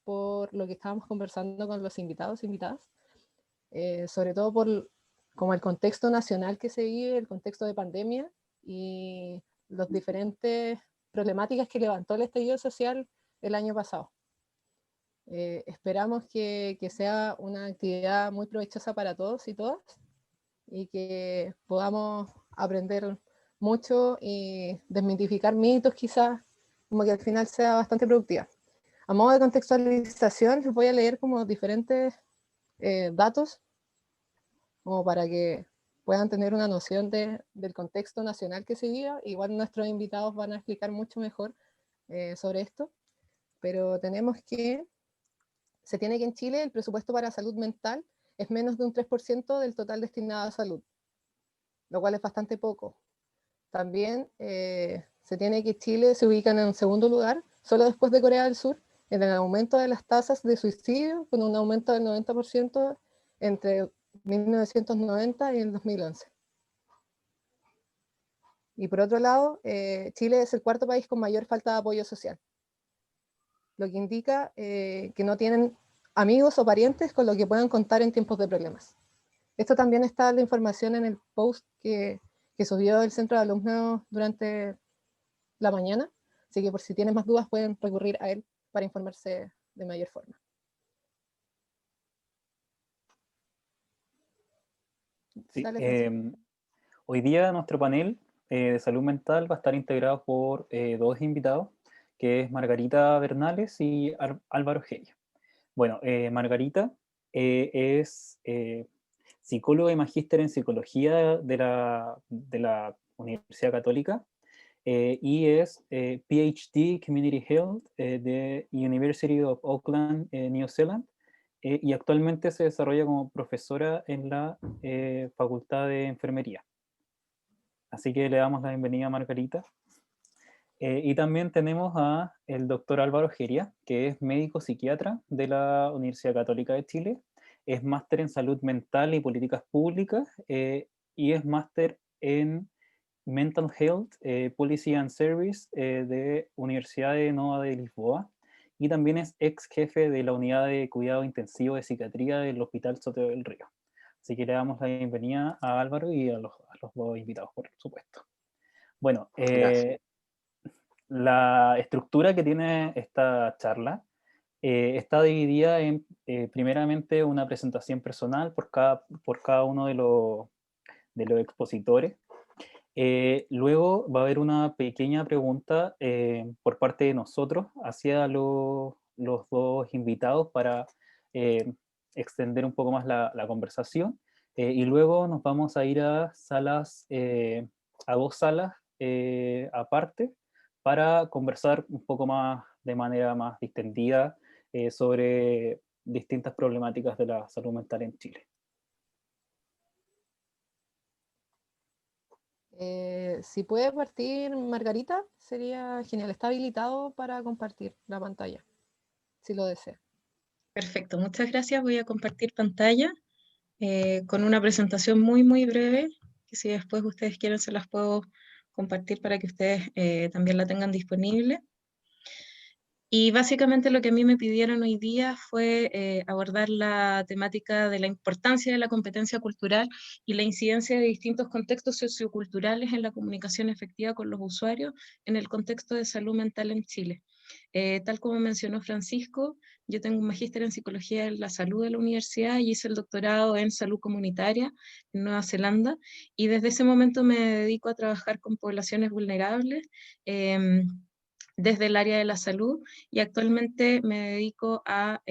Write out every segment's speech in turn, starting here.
por lo que estábamos conversando con los invitados, invitadas, sobre todo por como el contexto nacional que se vive, el contexto de pandemia y las diferentes problemáticas que levantó el estallido social el año pasado. Esperamos que sea una actividad muy provechosa para todos y todas y que podamos aprender mucho y desmitificar mitos quizás, como que al final sea bastante productiva. A modo de contextualización, les voy a leer como diferentes datos, como para que puedan tener una noción del contexto nacional que se viva. Igual nuestros invitados van a explicar mucho mejor sobre esto, pero tenemos que, se tiene que en Chile el presupuesto para salud mental es menos de un 3% del total destinado a salud, lo cual es bastante poco. También se tiene que Chile se ubica en un segundo lugar, solo después de Corea del Sur, en el aumento de las tasas de suicidio, con un aumento del 90% entre 1990 y el 2011. Y por otro lado, Chile es el cuarto país con mayor falta de apoyo social, lo que indica que no tienen amigos o parientes con los que puedan contar en tiempos de problemas. Esto también está la información en el post que subió el Centro de Alumnos durante la mañana, así que por si tienes más dudas pueden recurrir a él para informarse de mayor forma. Sí, Dale, Francisco. hoy día nuestro panel de salud mental va a estar integrado por dos invitados, que es Margarita Bernales y Álvaro Geria. Bueno, Margarita es psicóloga y magíster en psicología de la Universidad Católica y es PhD Community Health de University of Auckland, New Zealand, y actualmente se desarrolla como profesora en la Facultad de Enfermería. Así que le damos la bienvenida a Margarita. Y también tenemos a el doctor Álvaro Geria, que es médico psiquiatra de la Universidad Católica de Chile, es máster en salud mental y políticas públicas, y es máster en Mental Health, Policy and Service de Universidad de Nova de Lisboa, y también es ex jefe de la unidad de cuidado intensivo de psiquiatría del Hospital Sotero del Río. Así que le damos la bienvenida a Álvaro y a los dos invitados, por supuesto. Bueno, la estructura que tiene esta charla está dividida en, primeramente, una presentación personal por cada uno de los expositores. Luego va a haber una pequeña pregunta por parte de nosotros hacia los dos invitados para extender un poco más la conversación. Y luego nos vamos a ir a a dos salas aparte para conversar un poco más de manera más distendida sobre distintas problemáticas de la salud mental en Chile. Si puede partir Margarita, sería genial. Está habilitado para compartir la pantalla, si lo desea. Perfecto, muchas gracias. Voy a compartir pantalla con una presentación muy breve, que si después ustedes quieren se las puedo compartir para que ustedes también la tengan disponible. Y básicamente lo que a mí me pidieron hoy día fue abordar la temática de la importancia de la competencia cultural y la incidencia de distintos contextos socioculturales en la comunicación efectiva con los usuarios en el contexto de salud mental en Chile. Tal como mencionó Francisco, yo tengo un magíster en Psicología de la Salud de la universidad y hice el doctorado en Salud Comunitaria en Nueva Zelanda, y desde ese momento me dedico a trabajar con poblaciones vulnerables desde el área de la salud, y actualmente me dedico a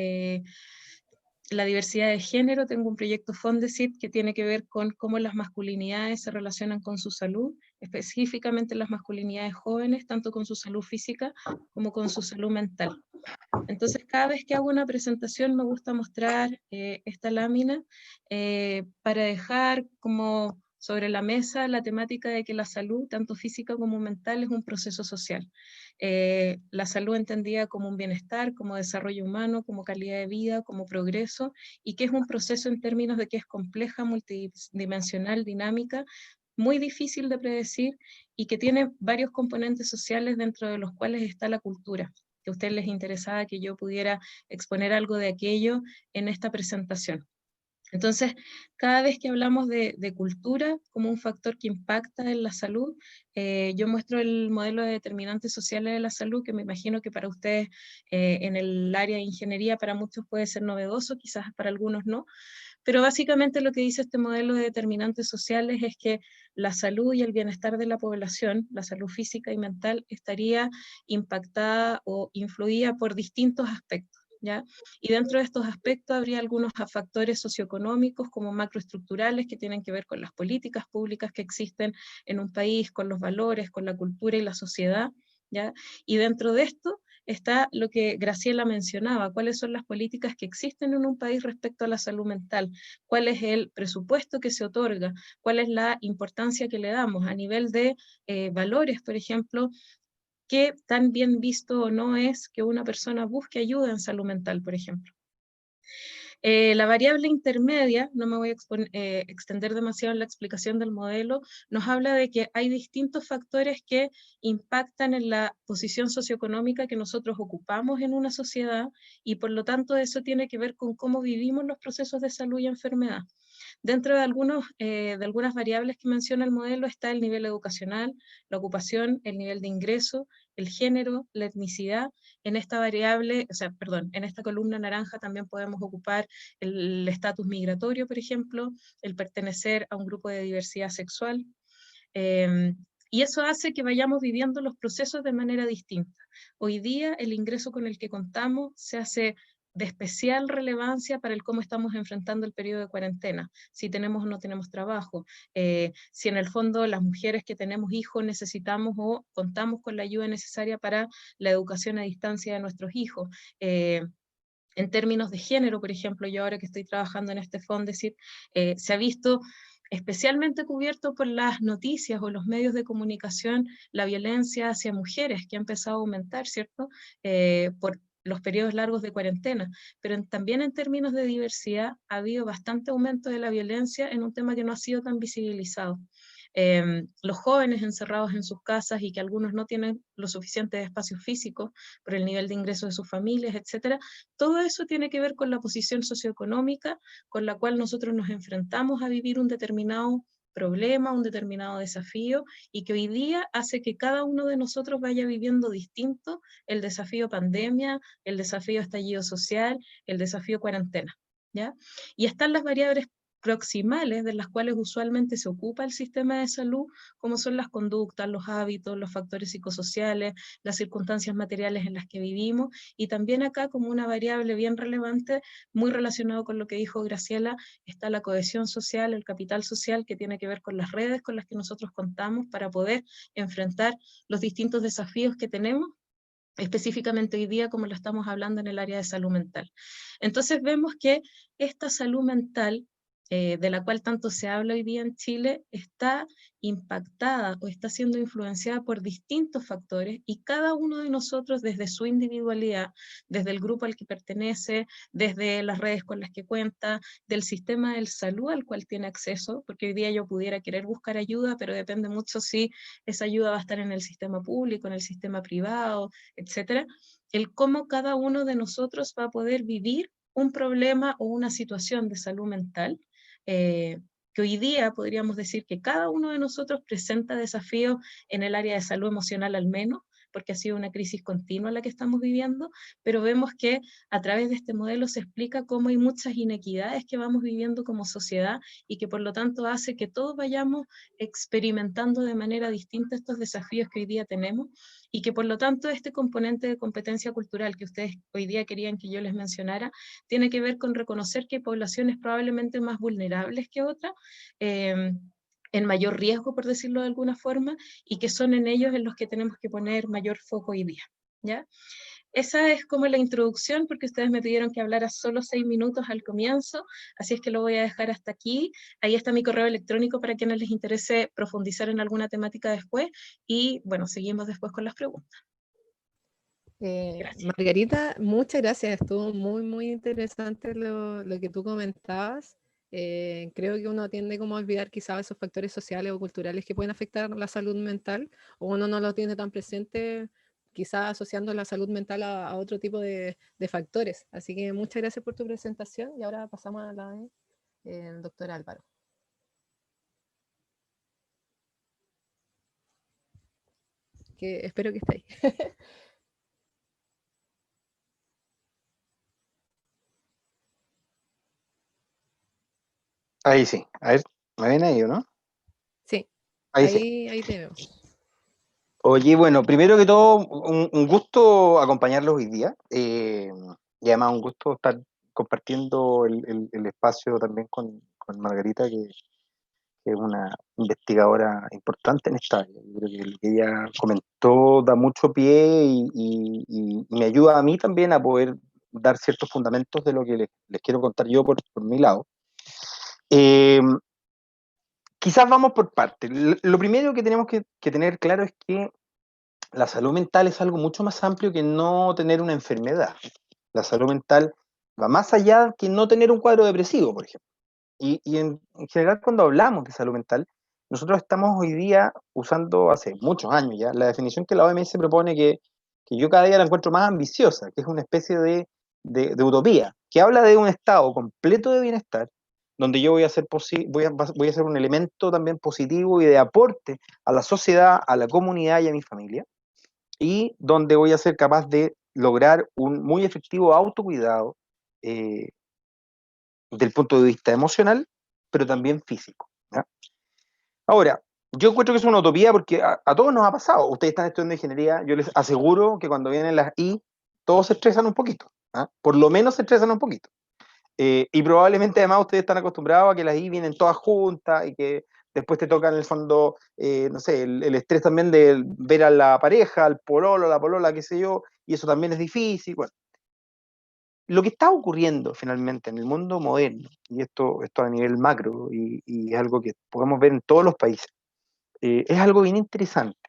la diversidad de género. Tengo un proyecto Fondesit que tiene que ver con cómo las masculinidades se relacionan con su salud, específicamente las masculinidades jóvenes, tanto con su salud física como con su salud mental. Entonces, cada vez que hago una presentación me gusta mostrar esta lámina para dejar como sobre la mesa la temática de que la salud, tanto física como mental, es un proceso social. La salud entendida como un bienestar, como desarrollo humano, como calidad de vida, como progreso, y que es un proceso en términos de que es compleja, multidimensional, dinámica, muy difícil de predecir, y que tiene varios componentes sociales dentro de los cuales está la cultura, que a ustedes les interesaba que yo pudiera exponer algo de aquello en esta presentación. Entonces, cada vez que hablamos de cultura como un factor que impacta en la salud, yo muestro el modelo de determinantes sociales de la salud, que me imagino que para ustedes en el área de ingeniería para muchos puede ser novedoso, quizás para algunos no, pero básicamente lo que dice este modelo de determinantes sociales es que la salud y el bienestar de la población, la salud física y mental, estaría impactada o influida por distintos aspectos, ¿ya? Y dentro de estos aspectos habría algunos factores socioeconómicos como macroestructurales que tienen que ver con las políticas públicas que existen en un país, con los valores, con la cultura y la sociedad, ¿ya? Y dentro de esto está lo que Graciela mencionaba, cuáles son las políticas que existen en un país respecto a la salud mental, cuál es el presupuesto que se otorga, cuál es la importancia que le damos a nivel de valores, por ejemplo, qué tan bien visto o no es que una persona busque ayuda en salud mental, por ejemplo. La variable intermedia, no me voy a extender demasiado en la explicación del modelo, nos habla de que hay distintos factores que impactan en la posición socioeconómica que nosotros ocupamos en una sociedad y por lo tanto eso tiene que ver con cómo vivimos los procesos de salud y enfermedad. Dentro de algunas variables que menciona el modelo está el nivel educacional, la ocupación, el nivel de ingreso, el género, la etnicidad. En esta en esta columna naranja también podemos ocupar el estatus migratorio, por ejemplo, el pertenecer a un grupo de diversidad sexual. Y eso hace que vayamos viviendo los procesos de manera distinta. Hoy día el ingreso con el que contamos se hace de especial relevancia para el cómo estamos enfrentando el periodo de cuarentena, si tenemos o no tenemos trabajo, si en el fondo las mujeres que tenemos hijos necesitamos o contamos con la ayuda necesaria para la educación a distancia de nuestros hijos. En términos de género, por ejemplo, yo ahora que estoy trabajando en este Fondesit, se ha visto especialmente cubierto por las noticias o los medios de comunicación la violencia hacia mujeres, que ha empezado a aumentar, ¿cierto? Por los periodos largos de cuarentena, pero también en términos de diversidad ha habido bastante aumento de la violencia en un tema que no ha sido tan visibilizado. Los jóvenes encerrados en sus casas y que algunos no tienen los suficientes espacios físicos por el nivel de ingresos de sus familias, etcétera, todo eso tiene que ver con la posición socioeconómica con la cual nosotros nos enfrentamos a vivir un determinado problema, un determinado desafío, y que hoy día hace que cada uno de nosotros vaya viviendo distinto el desafío pandemia, el desafío estallido social, el desafío cuarentena, ¿ya? Y están las variables proximales de las cuales usualmente se ocupa el sistema de salud, como son las conductas, los hábitos, los factores psicosociales, las circunstancias materiales en las que vivimos, y también acá como una variable bien relevante, muy relacionado con lo que dijo Graciela, está la cohesión social, el capital social, que tiene que ver con las redes con las que nosotros contamos para poder enfrentar los distintos desafíos que tenemos, específicamente hoy día como lo estamos hablando en el área de salud mental. Entonces vemos que esta salud mental, de la cual tanto se habla hoy día en Chile, está impactada o está siendo influenciada por distintos factores y cada uno de nosotros desde su individualidad, desde el grupo al que pertenece, desde las redes con las que cuenta, del sistema de salud al cual tiene acceso, porque hoy día yo pudiera querer buscar ayuda, pero depende mucho si esa ayuda va a estar en el sistema público, en el sistema privado, etcétera, el cómo cada uno de nosotros va a poder vivir un problema o una situación de salud mental, que hoy día podríamos decir que cada uno de nosotros presenta desafíos en el área de salud emocional al menos, porque ha sido una crisis continua la que estamos viviendo, pero vemos que a través de este modelo se explica cómo hay muchas inequidades que vamos viviendo como sociedad y que por lo tanto hace que todos vayamos experimentando de manera distinta estos desafíos que hoy día tenemos y que por lo tanto este componente de competencia cultural que ustedes hoy día querían que yo les mencionara, tiene que ver con reconocer que hay poblaciones probablemente más vulnerables que otras, en mayor riesgo, por decirlo de alguna forma, y que son en ellos en los que tenemos que poner mayor foco hoy día, ¿ya? Esa es como la introducción, porque ustedes me pidieron que hablara solo 6 minutos al comienzo, así es que lo voy a dejar hasta aquí. Ahí está mi correo electrónico para quienes les interese profundizar en alguna temática después, y bueno, seguimos después con las preguntas. Gracias. Margarita, muchas gracias, estuvo muy, muy interesante lo que tú comentabas. Creo que uno tiende como a olvidar quizás esos factores sociales o culturales que pueden afectar la salud mental, o uno no lo tiene tan presente quizás asociando la salud mental a otro tipo de factores. Así que muchas gracias por tu presentación y ahora pasamos a la del doctor Álvaro. Que espero que esté ahí. Ahí sí. A ver, ¿me ven ahí o no? Sí, Ahí sí. ahí te vemos. Oye, bueno, primero que todo, un gusto acompañarlos hoy día. Y además un gusto estar compartiendo el espacio también con Margarita, que es una investigadora importante en esta área. Yo creo que lo que ella comentó da mucho pie y me ayuda a mí también a poder dar ciertos fundamentos de lo que les quiero contar yo por mi lado. Quizás vamos por partes. Lo primero que tenemos que tener claro es que la salud mental es algo mucho más amplio que no tener una enfermedad. La salud mental va más allá que no tener un cuadro depresivo, por ejemplo. Y en general, cuando hablamos de salud mental, nosotros estamos hoy día usando, hace muchos años ya, la definición que la OMS propone, que yo cada día la encuentro más ambiciosa, que es una especie de utopía, que habla de un estado completo de bienestar, donde yo voy a ser un elemento también positivo y de aporte a la sociedad, a la comunidad y a mi familia, y donde voy a ser capaz de lograr un muy efectivo autocuidado del punto de vista emocional, pero también físico, ¿ya? Ahora, yo encuentro que es una utopía porque a todos nos ha pasado. Ustedes están estudiando ingeniería, yo les aseguro que cuando vienen las I, todos se estresan un poquito, ¿ah? Por lo menos se estresan un poquito. Y probablemente además ustedes están acostumbrados a que las I vienen todas juntas y que después te toca en el fondo, no sé, el estrés también de ver a la pareja, al pololo, a la polola, qué sé yo, y eso también es difícil. Bueno, lo que está ocurriendo finalmente en el mundo moderno, y esto a nivel macro, y es algo que podemos ver en todos los países, es algo bien interesante.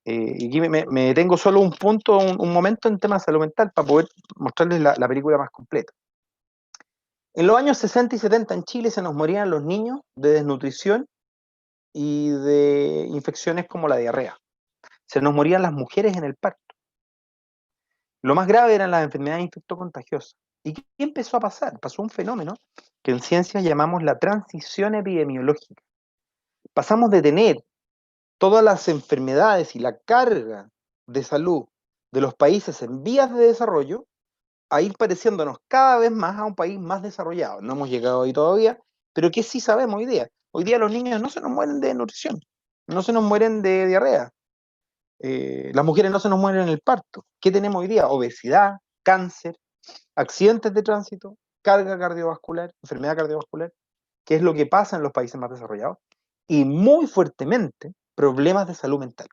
Y aquí me detengo solo un punto, un momento en temas de salud mental para poder mostrarles la película más completa. En los años 60 y 70 en Chile se nos morían los niños de desnutrición y de infecciones como la diarrea. Se nos morían las mujeres en el parto. Lo más grave eran las enfermedades infectocontagiosas. ¿Y qué empezó a pasar? Pasó un fenómeno que en ciencia llamamos la transición epidemiológica. Pasamos de tener todas las enfermedades y la carga de salud de los países en vías de desarrollo a ir pareciéndonos cada vez más a un país más desarrollado. No hemos llegado ahí todavía, pero ¿qué sí sabemos hoy día? Hoy día los niños no se nos mueren de nutrición, no se nos mueren de diarrea, las mujeres no se nos mueren en el parto. ¿Qué tenemos hoy día? Obesidad, cáncer, accidentes de tránsito, carga cardiovascular, enfermedad cardiovascular, que es lo que pasa en los países más desarrollados, y muy fuertemente problemas de salud mental.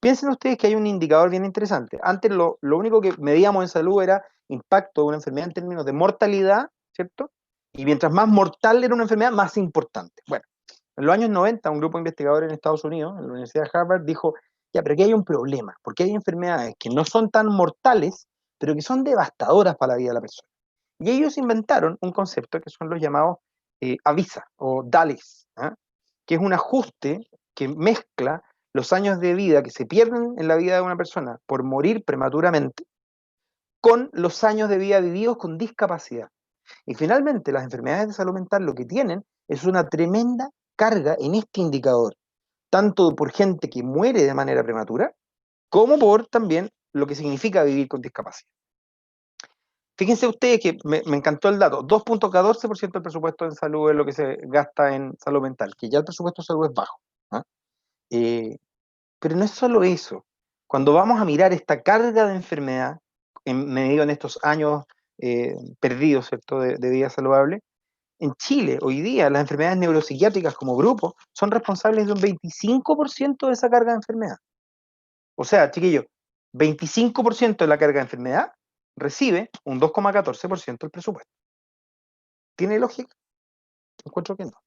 Piensen ustedes que hay un indicador bien interesante. Antes lo único que medíamos en salud era impacto de una enfermedad en términos de mortalidad, ¿cierto? Y mientras más mortal era una enfermedad, más importante. Bueno, en los años 90, un grupo de investigadores en Estados Unidos, en la Universidad de Harvard, dijo, ya, pero aquí hay un problema, porque hay enfermedades que no son tan mortales, pero que son devastadoras para la vida de la persona. Y ellos inventaron un concepto que son los llamados AVISA o DALIs, ¿eh? Que es un ajuste que mezcla los años de vida que se pierden en la vida de una persona por morir prematuramente con los años de vida vividos con discapacidad. Y finalmente las enfermedades de salud mental lo que tienen es una tremenda carga en este indicador, tanto por gente que muere de manera prematura, como por también lo que significa vivir con discapacidad. Fíjense ustedes que me encantó el dato, 2.14% del presupuesto en salud es lo que se gasta en salud mental, que ya el presupuesto de salud es bajo, ¿eh? Pero no es solo eso. Cuando vamos a mirar esta carga de enfermedad, medido en estos años perdidos, ¿cierto?, de vida saludable, en Chile, hoy día, las enfermedades neuropsiquiátricas como grupo son responsables de un 25% de esa carga de enfermedad. O sea, chiquillos, 25% de la carga de enfermedad recibe un 2,14% del presupuesto. ¿Tiene lógica? Encuentro que no.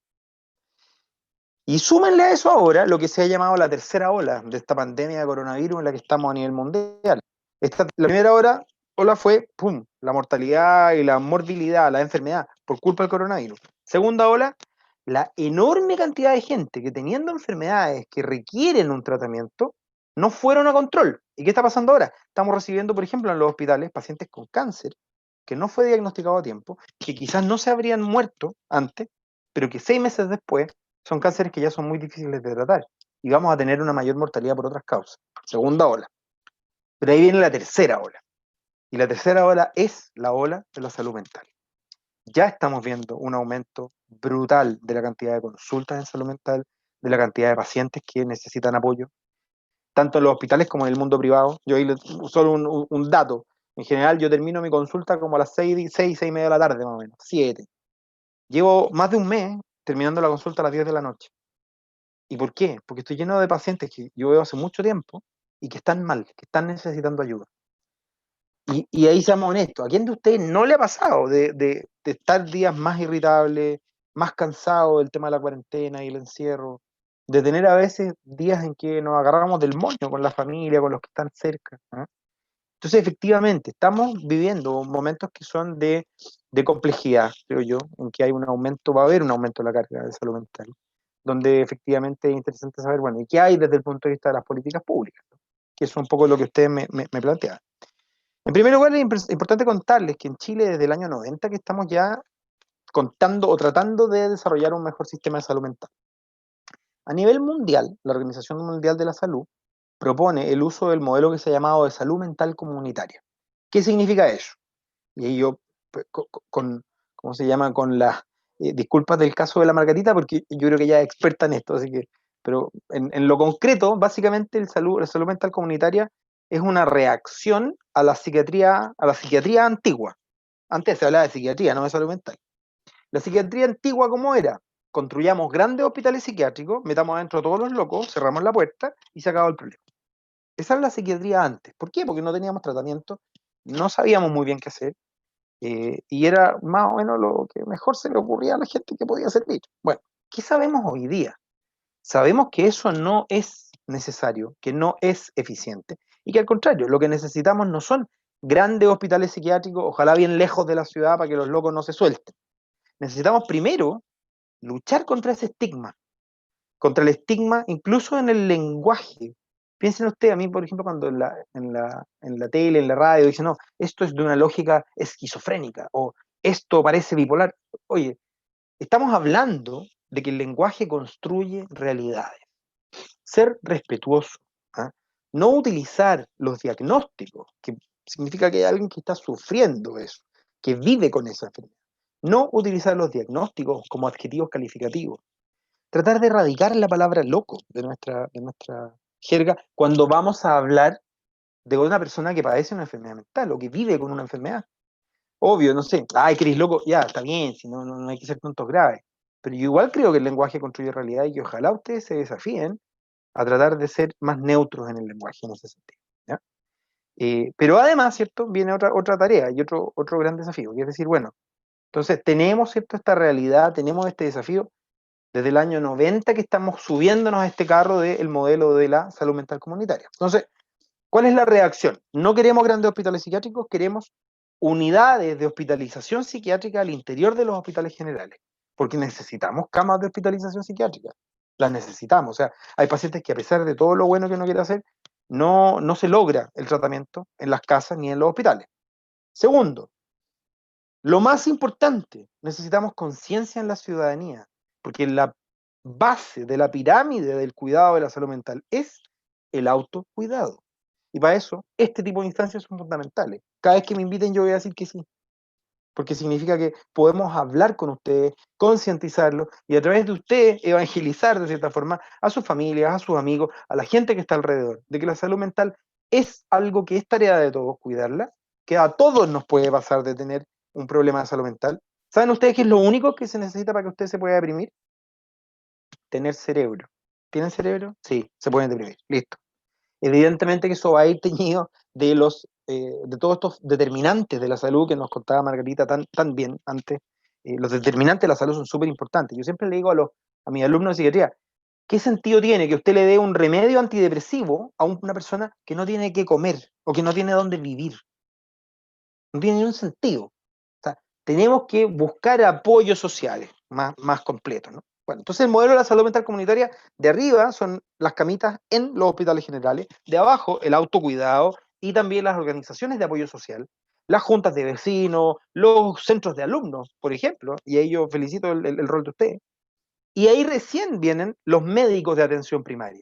Y súmenle a eso ahora lo que se ha llamado la tercera ola de esta pandemia de coronavirus en la que estamos a nivel mundial. La primera ola fue, ¡pum!, la mortalidad y la morbilidad, la enfermedad por culpa del coronavirus. Segunda ola, la enorme cantidad de gente que teniendo enfermedades que requieren un tratamiento, no fueron a control. ¿Y qué está pasando ahora? Estamos recibiendo, por ejemplo, en los hospitales pacientes con cáncer que no fue diagnosticado a tiempo, que quizás no se habrían muerto antes, pero que 6 meses después son cánceres que ya son muy difíciles de tratar. Y vamos a tener una mayor mortalidad por otras causas. Segunda ola. Pero ahí viene la tercera ola. Y la tercera ola es la ola de la salud mental. Ya estamos viendo un aumento brutal de la cantidad de consultas en salud mental, de la cantidad de pacientes que necesitan apoyo, tanto en los hospitales como en el mundo privado. Yo ahí solo un dato. En general, yo termino mi consulta como a las 6 y media de la tarde, más o menos, 7. Llevo más de un mes terminando la consulta a las 10 de la noche. ¿Y por qué? Porque estoy lleno de pacientes que yo veo hace mucho tiempo y que están mal, que están necesitando ayuda. Y ahí seamos honestos, ¿a quién de ustedes no le ha pasado de estar días más irritable, más cansado del tema de la cuarentena y el encierro, de tener a veces días en que nos agarramos del moño con la familia, con los que están cerca? ¿Eh? Entonces, efectivamente, estamos viviendo momentos que son de complejidad, creo yo, en que hay un aumento, va a haber un aumento de la carga de salud mental, donde efectivamente es interesante saber, bueno, ¿y qué hay desde el punto de vista de las políticas públicas? Que es un poco lo que ustedes me planteaban. En primer lugar, es importante contarles que en Chile desde el año 90 que estamos ya contando o tratando de desarrollar un mejor sistema de salud mental. A nivel mundial, la Organización Mundial de la Salud propone el uso del modelo que se ha llamado de salud mental comunitaria. ¿Qué significa eso? Y ahí yo, ¿cómo se llama? Con las disculpas del caso de la Margarita, porque yo creo que ella es experta en esto, así que, pero en lo concreto, básicamente la salud mental comunitaria es una reacción a la psiquiatría antigua. Antes se hablaba de psiquiatría, no de salud mental. La psiquiatría antigua, ¿cómo era? Construyamos grandes hospitales psiquiátricos, metamos adentro a todos los locos, cerramos la puerta y se acabó el problema. Esa es la psiquiatría antes. ¿Por qué? Porque no teníamos tratamiento, no sabíamos muy bien qué hacer, y era más o menos lo que mejor se le ocurría a la gente que podía servir. Bueno, ¿qué sabemos hoy día? Sabemos que eso no es necesario, que no es eficiente, y que al contrario, lo que necesitamos no son grandes hospitales psiquiátricos, ojalá bien lejos de la ciudad para que los locos no se suelten. Necesitamos primero luchar contra ese estigma, contra el estigma incluso en el lenguaje. Piensen ustedes, a mí, por ejemplo, cuando en la tele, en la radio, dicen, no, esto es de una lógica esquizofrénica, o esto parece bipolar. Oye, estamos hablando de que el lenguaje construye realidades. Ser respetuoso, ¿ah? No utilizar los diagnósticos, que significa que hay alguien que está sufriendo eso, que vive con esa enfermedad. No utilizar los diagnósticos como adjetivos calificativos. Tratar de erradicar la palabra loco de nuestra jerga cuando vamos a hablar de una persona que padece una enfermedad mental o que vive con una enfermedad. Obvio, no sé, ay, Cris, loco, ya, está bien, si no hay que ser tontos graves. Pero yo igual creo que el lenguaje construye realidad y que ojalá ustedes se desafíen a tratar de ser más neutros en el lenguaje en ese sentido. ¿Ya? Pero además, ¿cierto? Viene otra tarea y otro gran desafío, que es decir, bueno, entonces tenemos, ¿cierto? Esta realidad, tenemos este desafío desde el año 90 que estamos subiéndonos a este carro del modelo de la salud mental comunitaria. Entonces, ¿cuál es la reacción? No queremos grandes hospitales psiquiátricos, queremos unidades de hospitalización psiquiátrica al interior de los hospitales generales, porque necesitamos camas de hospitalización psiquiátrica, las necesitamos. O sea, hay pacientes que a pesar de todo lo bueno que uno quiere hacer, no se logra el tratamiento en las casas ni en los hospitales. Segundo, lo más importante, necesitamos conciencia en la ciudadanía, porque la base de la pirámide del cuidado de la salud mental es el autocuidado. Y para eso, este tipo de instancias son fundamentales. Cada vez que me inviten yo voy a decir que sí, porque significa que podemos hablar con ustedes, concientizarlos y a través de ustedes evangelizar de cierta forma a sus familias, a sus amigos, a la gente que está alrededor, de que la salud mental es algo que es tarea de todos cuidarla, que a todos nos puede pasar de tener un problema de salud mental. ¿Saben ustedes qué es lo único que se necesita para que usted se pueda deprimir? Tener cerebro. ¿Tienen cerebro? Sí, se pueden deprimir. Listo. Evidentemente que eso va a ir teñido de todos estos determinantes de la salud que nos contaba Margarita tan bien antes. Los determinantes de la salud son súper importantes. Yo siempre le digo a mis alumnos de psiquiatría, ¿qué sentido tiene que usted le dé un remedio antidepresivo a una persona que no tiene qué comer o que no tiene dónde vivir? No tiene ningún sentido. O sea, tenemos que buscar apoyos sociales más completos, ¿no? Bueno, entonces el modelo de la salud mental comunitaria, de arriba son las camitas en los hospitales generales, de abajo el autocuidado y también las organizaciones de apoyo social, las juntas de vecinos, los centros de alumnos, por ejemplo, y ahí yo felicito el rol de ustedes. Y ahí recién vienen los médicos de atención primaria.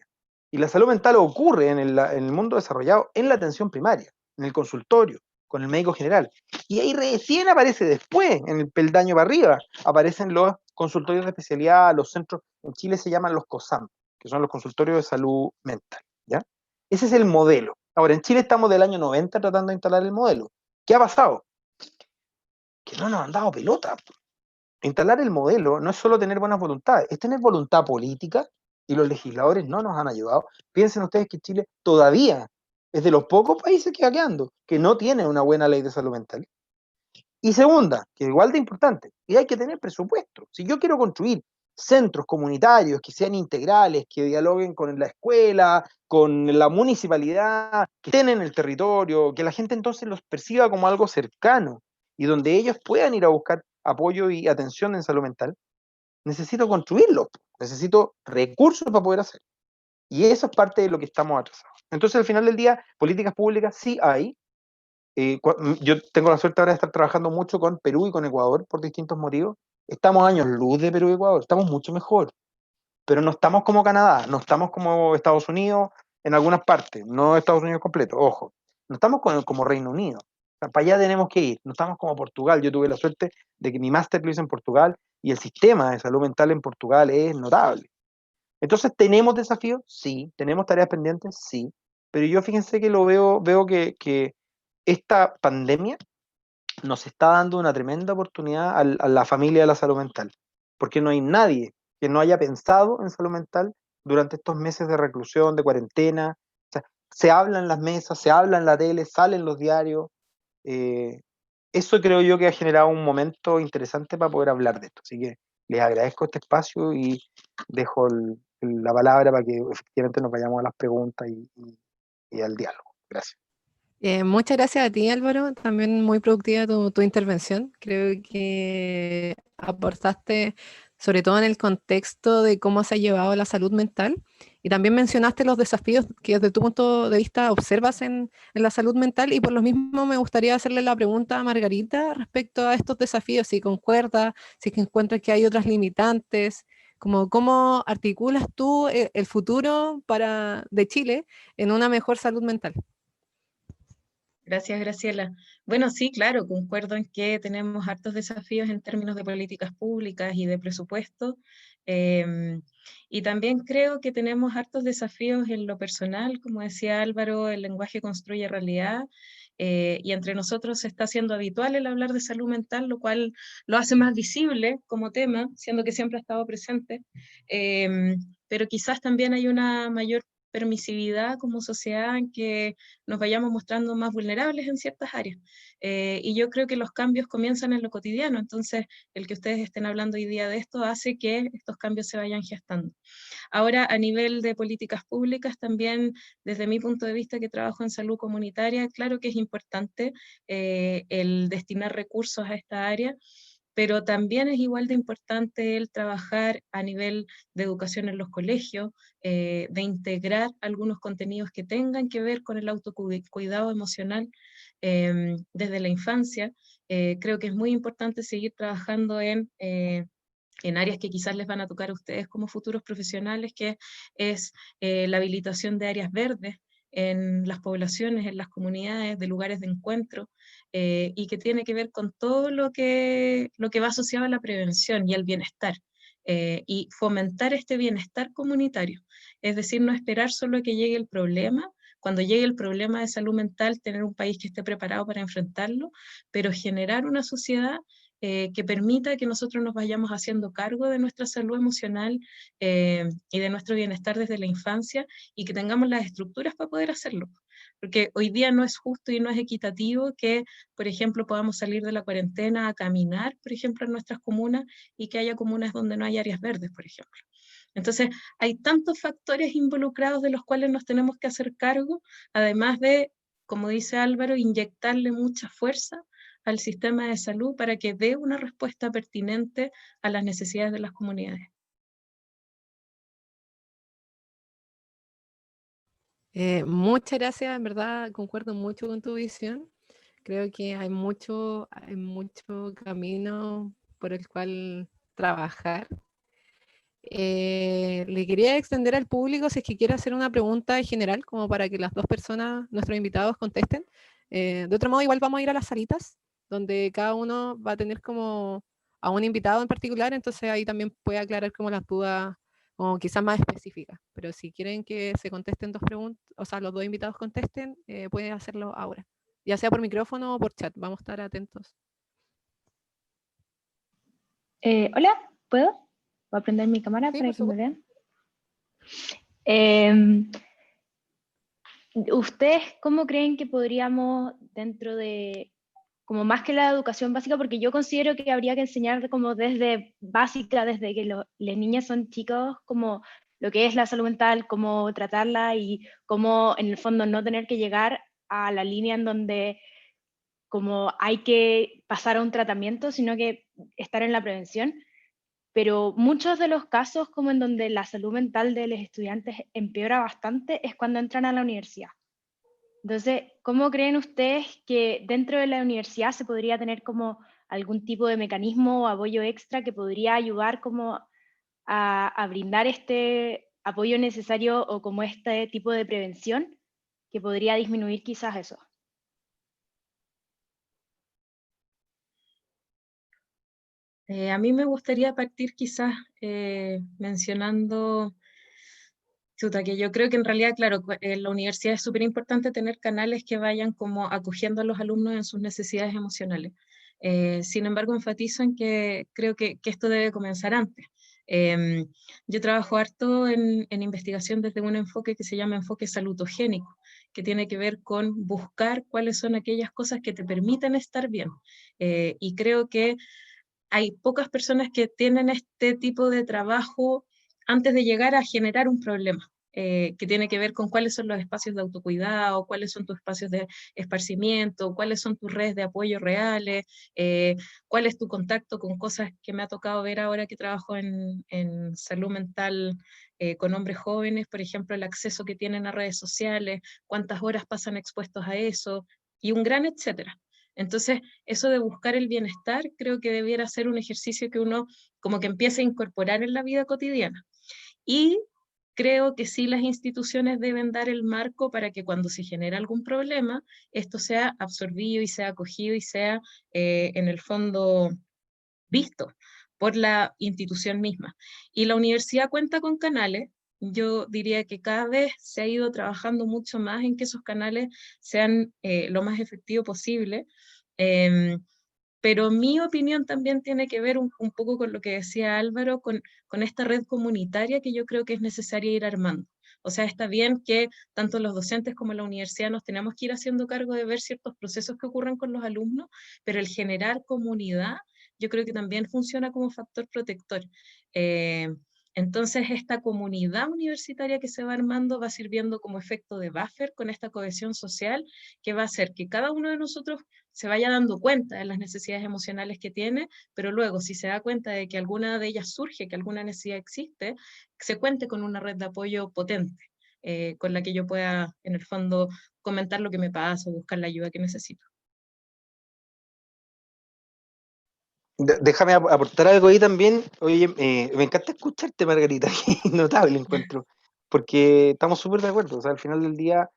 Y la salud mental ocurre en el mundo desarrollado en la atención primaria, en el consultorio, con el médico general. Y ahí recién aparece después, en el peldaño para arriba, aparecen los consultorios de especialidad, los centros, en Chile se llaman los COSAM, que son los consultorios de salud mental. ¿Ya? Ese es el modelo. Ahora, en Chile estamos del año 90 tratando de instalar el modelo. ¿Qué ha pasado? Que no nos han dado pelota. Instalar el modelo no es solo tener buenas voluntades, es tener voluntad política, y los legisladores no nos han ayudado. Piensen ustedes que Chile todavía es de los pocos países que va quedando que no tiene una buena ley de salud mental. Y segunda, que igual de importante, y hay que tener presupuesto. Si yo quiero construir centros comunitarios que sean integrales, que dialoguen con la escuela, con la municipalidad, que estén en el territorio, que la gente entonces los perciba como algo cercano y donde ellos puedan ir a buscar apoyo y atención en salud mental, necesito construirlo, necesito recursos para poder hacerlo. Y eso es parte de lo que estamos atrasados. Entonces, al final del día, políticas públicas sí hay. Yo tengo la suerte ahora de estar trabajando mucho con Perú y con Ecuador por distintos motivos. Estamos años luz de Perú y Ecuador, estamos mucho mejor, pero no estamos como Canadá, no estamos como Estados Unidos en algunas partes, no Estados Unidos completo, ojo, no estamos como Reino Unido. O sea, para allá tenemos que ir, no estamos como Portugal. Yo tuve la suerte de que mi máster lo hice en Portugal y el sistema de salud mental en Portugal es notable. Entonces, ¿tenemos desafíos? Sí. ¿Tenemos tareas pendientes? Sí. Pero yo fíjense que veo que esta pandemia nos está dando una tremenda oportunidad a la familia de la salud mental, porque no hay nadie que no haya pensado en salud mental durante estos meses de reclusión, de cuarentena. O sea, se habla en las mesas, se habla en la tele, salen los diarios. Eso creo yo que ha generado un momento interesante para poder hablar de esto. Así que les agradezco este espacio y dejo la palabra para que efectivamente nos vayamos a las preguntas y al diálogo. Gracias. Muchas gracias a ti, Álvaro. También muy productiva tu intervención. Creo que aportaste, sobre todo en el contexto de cómo se ha llevado la salud mental, y también mencionaste los desafíos que desde tu punto de vista observas en la salud mental, y por lo mismo me gustaría hacerle la pregunta a Margarita respecto a estos desafíos, si concuerda, si es que encuentras que hay otras limitantes, como cómo articulas tú el futuro de Chile en una mejor salud mental. Gracias, Graciela. Bueno, sí, claro, concuerdo en que tenemos hartos desafíos en términos de políticas públicas y de presupuesto. Y también creo que tenemos hartos desafíos en lo personal, como decía Álvaro, el lenguaje construye realidad. Y entre nosotros se está haciendo habitual el hablar de salud mental, lo cual lo hace más visible como tema, siendo que siempre ha estado presente. Pero quizás también hay una mayor permisividad como sociedad en que nos vayamos mostrando más vulnerables en ciertas áreas. Y yo creo que los cambios comienzan en lo cotidiano, entonces el que ustedes estén hablando hoy día de esto hace que estos cambios se vayan gestando. Ahora, a nivel de políticas públicas, también desde mi punto de vista que trabajo en salud comunitaria, claro que es importante el destinar recursos a esta área, pero también es igual de importante el trabajar a nivel de educación en los colegios, de integrar algunos contenidos que tengan que ver con el autocuidado emocional desde la infancia. Creo que es muy importante seguir trabajando en áreas que quizás les van a tocar a ustedes como futuros profesionales, que es la habilitación de áreas verdes en las poblaciones, en las comunidades, de lugares de encuentro, y que tiene que ver con todo lo que va asociado a la prevención y al bienestar, y fomentar este bienestar comunitario. Es decir, no esperar solo a que llegue el problema. Cuando llegue el problema de salud mental, tener un país que esté preparado para enfrentarlo, pero generar una sociedad que permita que nosotros nos vayamos haciendo cargo de nuestra salud emocional y de nuestro bienestar desde la infancia, y que tengamos las estructuras para poder hacerlo. Porque hoy día no es justo y no es equitativo que, por ejemplo, podamos salir de la cuarentena a caminar, por ejemplo, en nuestras comunas, y que haya comunas donde no hay áreas verdes, por ejemplo. Entonces, hay tantos factores involucrados de los cuales nos tenemos que hacer cargo, además de, como dice Álvaro, inyectarle mucha fuerza al sistema de salud para que dé una respuesta pertinente a las necesidades de las comunidades. Muchas gracias, en verdad concuerdo mucho con tu visión. Creo que hay mucho camino por el cual trabajar. Le quería extender al público si es que quiere hacer una pregunta en general, como para que las dos personas, nuestros invitados, contesten. De otro modo, igual vamos a ir a las salitas, donde cada uno va a tener como a un invitado en particular, entonces ahí también puede aclarar como las dudas, como quizás más específicas. Pero si quieren que se contesten dos preguntas, o sea, los dos invitados contesten, pueden hacerlo ahora, ya sea por micrófono o por chat, vamos a estar atentos. Hola, ¿puedo? Voy a prender mi cámara Sí, para por que me supuesto. vean. ¿Ustedes cómo creen que podríamos, dentro de, como más que la educación básica, porque yo considero que habría que enseñar como desde básica, desde que las niñas son chicos, como lo que es la salud mental, cómo tratarla y cómo en el fondo no tener que llegar a la línea en donde como hay que pasar a un tratamiento, sino que estar en la prevención? Pero muchos de los casos como en donde la salud mental de los estudiantes empeora bastante es cuando entran a la universidad. Entonces, ¿cómo creen ustedes que dentro de la universidad se podría tener como algún tipo de mecanismo o apoyo extra que podría ayudar como a brindar este apoyo necesario o como este tipo de prevención que podría disminuir quizás eso? A mí me gustaría partir quizás mencionando, chuta, que yo creo que en realidad, claro, en la universidad es súper importante tener canales que vayan como acogiendo a los alumnos en sus necesidades emocionales. Sin embargo, enfatizo en que creo que esto debe comenzar antes. Yo trabajo harto en investigación desde un enfoque que se llama enfoque salutogénico, que tiene que ver con buscar cuáles son aquellas cosas que te permiten estar bien. Y creo que hay pocas personas que tienen este tipo de trabajo antes de llegar a generar un problema, que tiene que ver con cuáles son los espacios de autocuidado, cuáles son tus espacios de esparcimiento, cuáles son tus redes de apoyo reales, cuál es tu contacto con cosas que me ha tocado ver ahora que trabajo en salud mental con hombres jóvenes, por ejemplo, el acceso que tienen a redes sociales, cuántas horas pasan expuestos a eso, y un gran etcétera. Entonces, eso de buscar el bienestar creo que debiera ser un ejercicio que uno como que empiece a incorporar en la vida cotidiana. Y creo que sí las instituciones deben dar el marco para que cuando se genera algún problema, esto sea absorbido y sea acogido y sea en el fondo visto por la institución misma. Y la universidad cuenta con canales. Yo diría que cada vez se ha ido trabajando mucho más en que esos canales sean lo más efectivo posible. Pero mi opinión también tiene que ver un poco con lo que decía Álvaro, con esta red comunitaria que yo creo que es necesaria ir armando. O sea, está bien que tanto los docentes como la universidad nos tenemos que ir haciendo cargo de ver ciertos procesos que ocurren con los alumnos, pero el generar comunidad yo creo que también funciona como factor protector. Eh, entonces, esta comunidad universitaria que se va armando va sirviendo como efecto de buffer con esta cohesión social que va a hacer que cada uno de nosotros se vaya dando cuenta de las necesidades emocionales que tiene, pero luego si se da cuenta de que alguna de ellas surge, que alguna necesidad existe, se cuente con una red de apoyo potente, con la que yo pueda, en el fondo, comentar lo que me pasa o buscar la ayuda que necesito. Déjame aportar algo ahí también. Oye, me encanta escucharte, Margarita, notable encuentro, porque estamos súper de acuerdo. O sea, al final del día,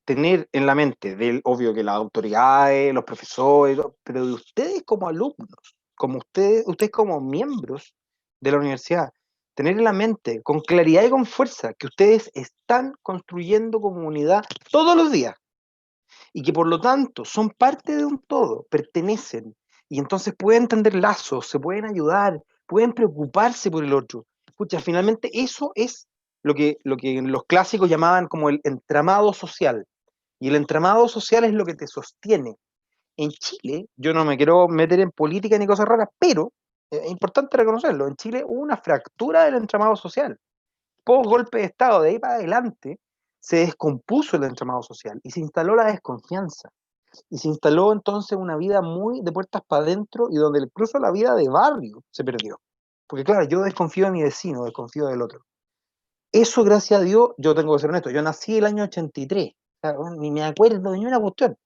tener en la mente, obvio que las autoridades, los profesores, pero de ustedes como alumnos, como ustedes como miembros de la universidad, tener en la mente con claridad y con fuerza que ustedes están construyendo comunidad todos los días y que por lo tanto son parte de un todo, pertenecen, y entonces pueden tender lazos, se pueden ayudar, pueden preocuparse por el otro. Escucha, finalmente eso es lo que los clásicos llamaban como el entramado social, y el entramado social es lo que te sostiene. En Chile, yo no me quiero meter en política ni cosas raras, pero es importante reconocerlo, en Chile hubo una fractura del entramado social. Post golpe de Estado, de ahí para adelante, se descompuso el entramado social y se instaló la desconfianza. Y se instaló entonces una vida muy de puertas para adentro y donde incluso la vida de barrio se perdió. Porque claro, yo desconfío de mi vecino, desconfío del otro. Eso, gracias a Dios, yo tengo que ser honesto, yo nací el año 83, o sea, bueno, ni me acuerdo de ni una cuestión.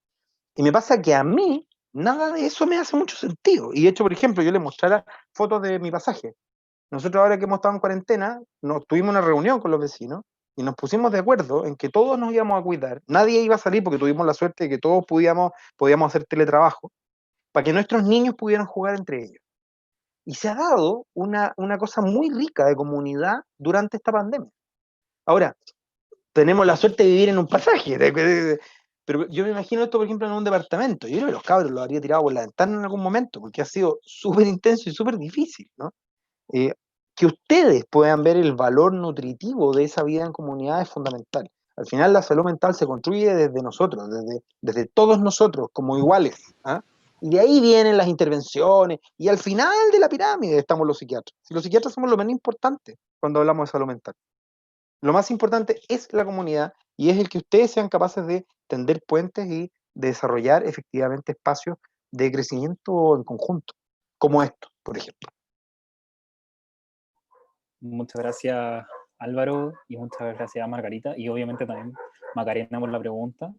Y me pasa que a mí nada de eso me hace mucho sentido. Y de hecho, por ejemplo, yo le mostrara fotos de mi pasaje. Nosotros ahora que hemos estado en cuarentena, tuvimos una reunión con los vecinos y nos pusimos de acuerdo en que todos nos íbamos a cuidar. Nadie iba a salir porque tuvimos la suerte de que todos podíamos hacer teletrabajo para que nuestros niños pudieran jugar entre ellos. Y se ha dado una cosa muy rica de comunidad durante esta pandemia. Ahora, tenemos la suerte de vivir en un pasaje, pero yo me imagino esto, por ejemplo, en un departamento. Yo creo que los cabros lo habría tirado por la ventana en algún momento, porque ha sido súper intenso y súper difícil, ¿no? Que ustedes puedan ver el valor nutritivo de esa vida en comunidad es fundamental. Al final la salud mental se construye desde nosotros, desde todos nosotros, como iguales, ¿ah? Y de ahí vienen las intervenciones, y al final de la pirámide estamos los psiquiatras. Si los psiquiatras somos lo menos importante cuando hablamos de salud mental. Lo más importante es la comunidad, y es el que ustedes sean capaces de tender puentes y de desarrollar efectivamente espacios de crecimiento en conjunto, como esto, por ejemplo. Muchas gracias, Álvaro, y muchas gracias, Margarita, y obviamente también Macarena por la pregunta,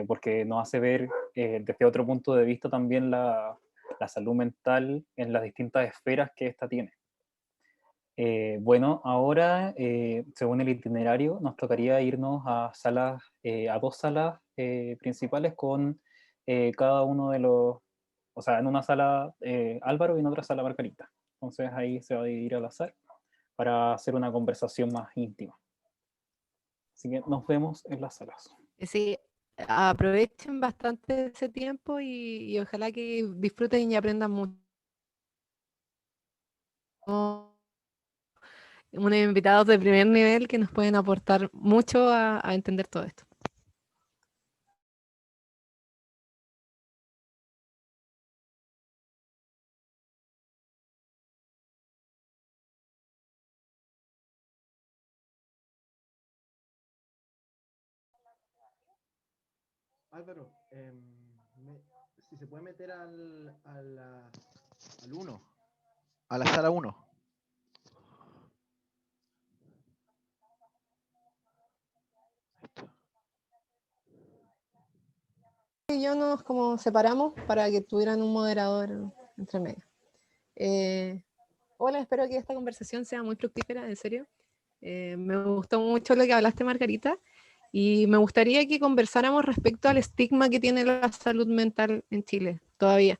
porque nos hace ver desde otro punto de vista también la salud mental en las distintas esferas que ésta tiene. Bueno, ahora, según el itinerario, nos tocaría irnos a salas, a dos salas principales con cada uno de los, o sea, en una sala Álvaro y en otra sala Margarita. Entonces ahí se va a dividir al azar para hacer una conversación más íntima. Así que nos vemos en las salas. Sí, aprovechen bastante ese tiempo y ojalá que disfruten y aprendan mucho. Unos invitados de primer nivel que nos pueden aportar mucho a entender todo esto. Álvaro, si se puede meter al 1, a la sala 1. Y yo nos como separamos para que tuvieran un moderador entre medio. Hola, espero que esta conversación sea muy fructífera, en serio. Me gustó mucho lo que hablaste, Margarita, y me gustaría que conversáramos respecto al estigma que tiene la salud mental en Chile todavía.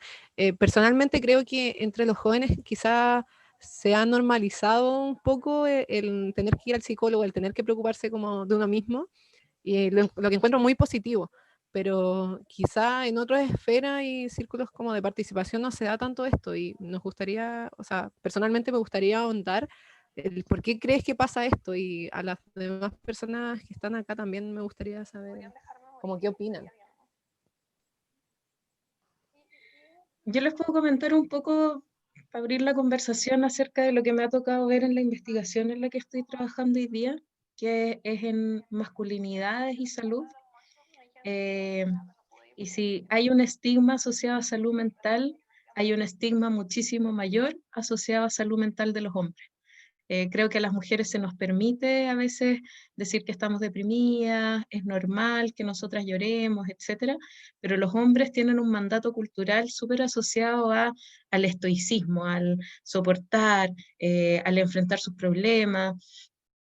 Personalmente creo que entre los jóvenes quizá se ha normalizado un poco el tener que ir al psicólogo, el tener que preocuparse como de uno mismo, y lo que encuentro muy positivo, pero quizá en otras esferas y círculos como de participación no se da tanto esto, y nos gustaría, o sea, personalmente me gustaría ahondar el por qué crees que pasa esto, y a las demás personas que están acá también me gustaría saber como qué opinan. Yo les puedo comentar un poco, para abrir la conversación acerca de lo que me ha tocado ver en la investigación en la que estoy trabajando hoy día, que es en masculinidades y salud. Y si hay un estigma asociado a salud mental, hay un estigma muchísimo mayor asociado a salud mental de los hombres. Creo que a las mujeres se nos permite a veces decir que estamos deprimidas, es normal que nosotras lloremos, etcétera, pero los hombres tienen un mandato cultural súper asociado al estoicismo, al soportar, al enfrentar sus problemas.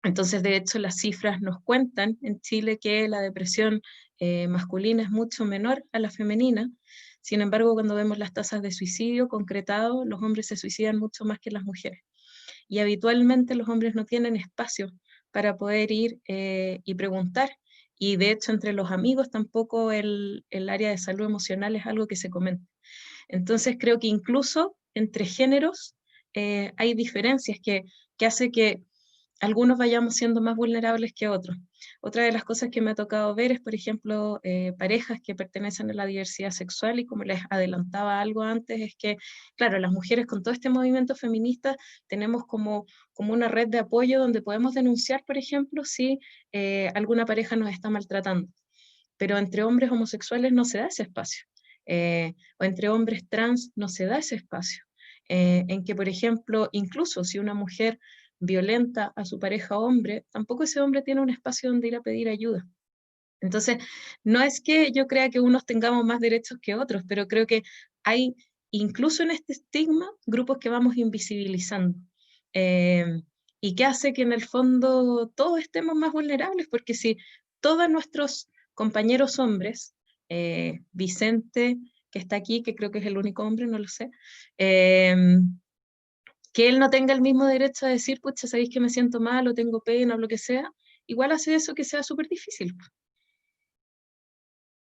Entonces, de hecho, las cifras nos cuentan en Chile que la depresión masculina es mucho menor a la femenina. Sin embargo, cuando vemos las tasas de suicidio concretado, los hombres se suicidan mucho más que las mujeres. Y habitualmente los hombres no tienen espacio para poder ir y preguntar. Y de hecho, entre los amigos tampoco el área de salud emocional es algo que se comenta. Entonces, creo que incluso entre géneros hay diferencias que hace que algunos vayamos siendo más vulnerables que otros. Otra de las cosas que me ha tocado ver es, por ejemplo, parejas que pertenecen a la diversidad sexual, y como les adelantaba algo antes, es que, claro, las mujeres con todo este movimiento feminista tenemos como una red de apoyo donde podemos denunciar, por ejemplo, si alguna pareja nos está maltratando. Pero entre hombres homosexuales no se da ese espacio. O entre hombres trans no se da ese espacio. En que, por ejemplo, incluso si una mujer violenta a su pareja hombre, tampoco ese hombre tiene un espacio donde ir a pedir ayuda. Entonces, no es que yo crea que unos tengamos más derechos que otros, pero creo que hay, incluso en este estigma, grupos que vamos invisibilizando. Y que hace que en el fondo todos estemos más vulnerables, porque si todos nuestros compañeros hombres, Vicente, que está aquí, que creo que es el único hombre, no lo sé, que él no tenga el mismo derecho a decir, pucha, sabéis que me siento mal, o tengo pena, o lo que sea, igual hace eso que sea súper difícil.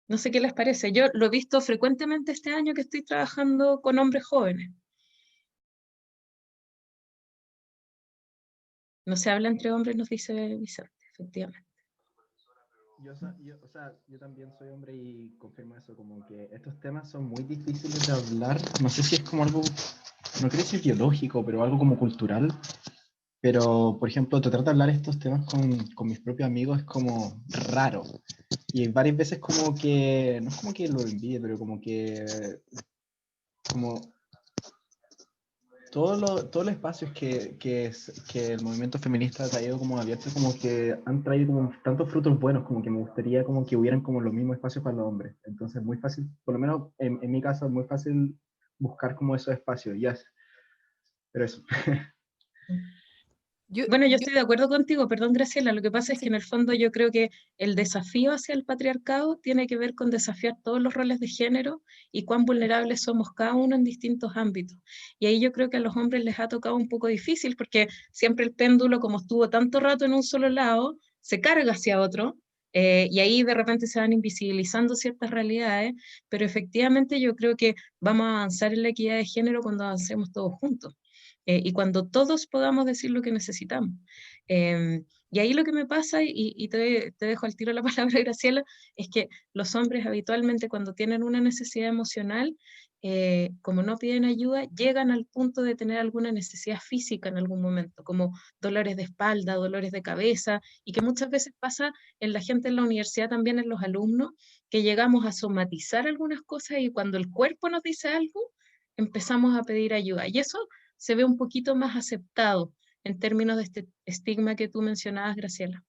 No sé qué les parece. Yo lo he visto frecuentemente este año que estoy trabajando con hombres jóvenes. No se habla entre hombres, nos dice Vicente, efectivamente. Yo también soy hombre y confirmo eso, como que estos temas son muy difíciles de hablar. No sé si es como algo, no quiero decir biológico, pero algo como cultural. Pero, por ejemplo, tratar de hablar estos temas con mis propios amigos es como raro. Y varias veces como que, no es como que lo envíe, pero como que, como todos los espacios que el movimiento feminista ha traído como abiertos, como que han traído como tantos frutos buenos, como que me gustaría como que hubieran como los mismos espacios para los hombres. Entonces, muy fácil, por lo menos en mi caso, es muy fácil buscar como esos espacios, ya. Pero eso. Bueno, yo estoy de acuerdo contigo, perdón, Graciela, lo que pasa es que en el fondo yo creo que el desafío hacia el patriarcado tiene que ver con desafiar todos los roles de género y cuán vulnerables somos cada uno en distintos ámbitos. Y ahí yo creo que a los hombres les ha tocado un poco difícil, porque siempre el péndulo, como estuvo tanto rato en un solo lado, se carga hacia otro, y ahí de repente se van invisibilizando ciertas realidades, pero efectivamente yo creo que vamos a avanzar en la equidad de género cuando avancemos todos juntos. Y cuando todos podamos decir lo que necesitamos. Y ahí lo que me pasa, y te dejo al tiro la palabra, Graciela, es que los hombres habitualmente cuando tienen una necesidad emocional, como no piden ayuda, llegan al punto de tener alguna necesidad física en algún momento, como dolores de espalda, dolores de cabeza, y que muchas veces pasa en la gente en la universidad, también en los alumnos, que llegamos a somatizar algunas cosas y cuando el cuerpo nos dice algo, empezamos a pedir ayuda. Y eso se ve un poquito más aceptado en términos de este estigma que tú mencionabas, Graciela.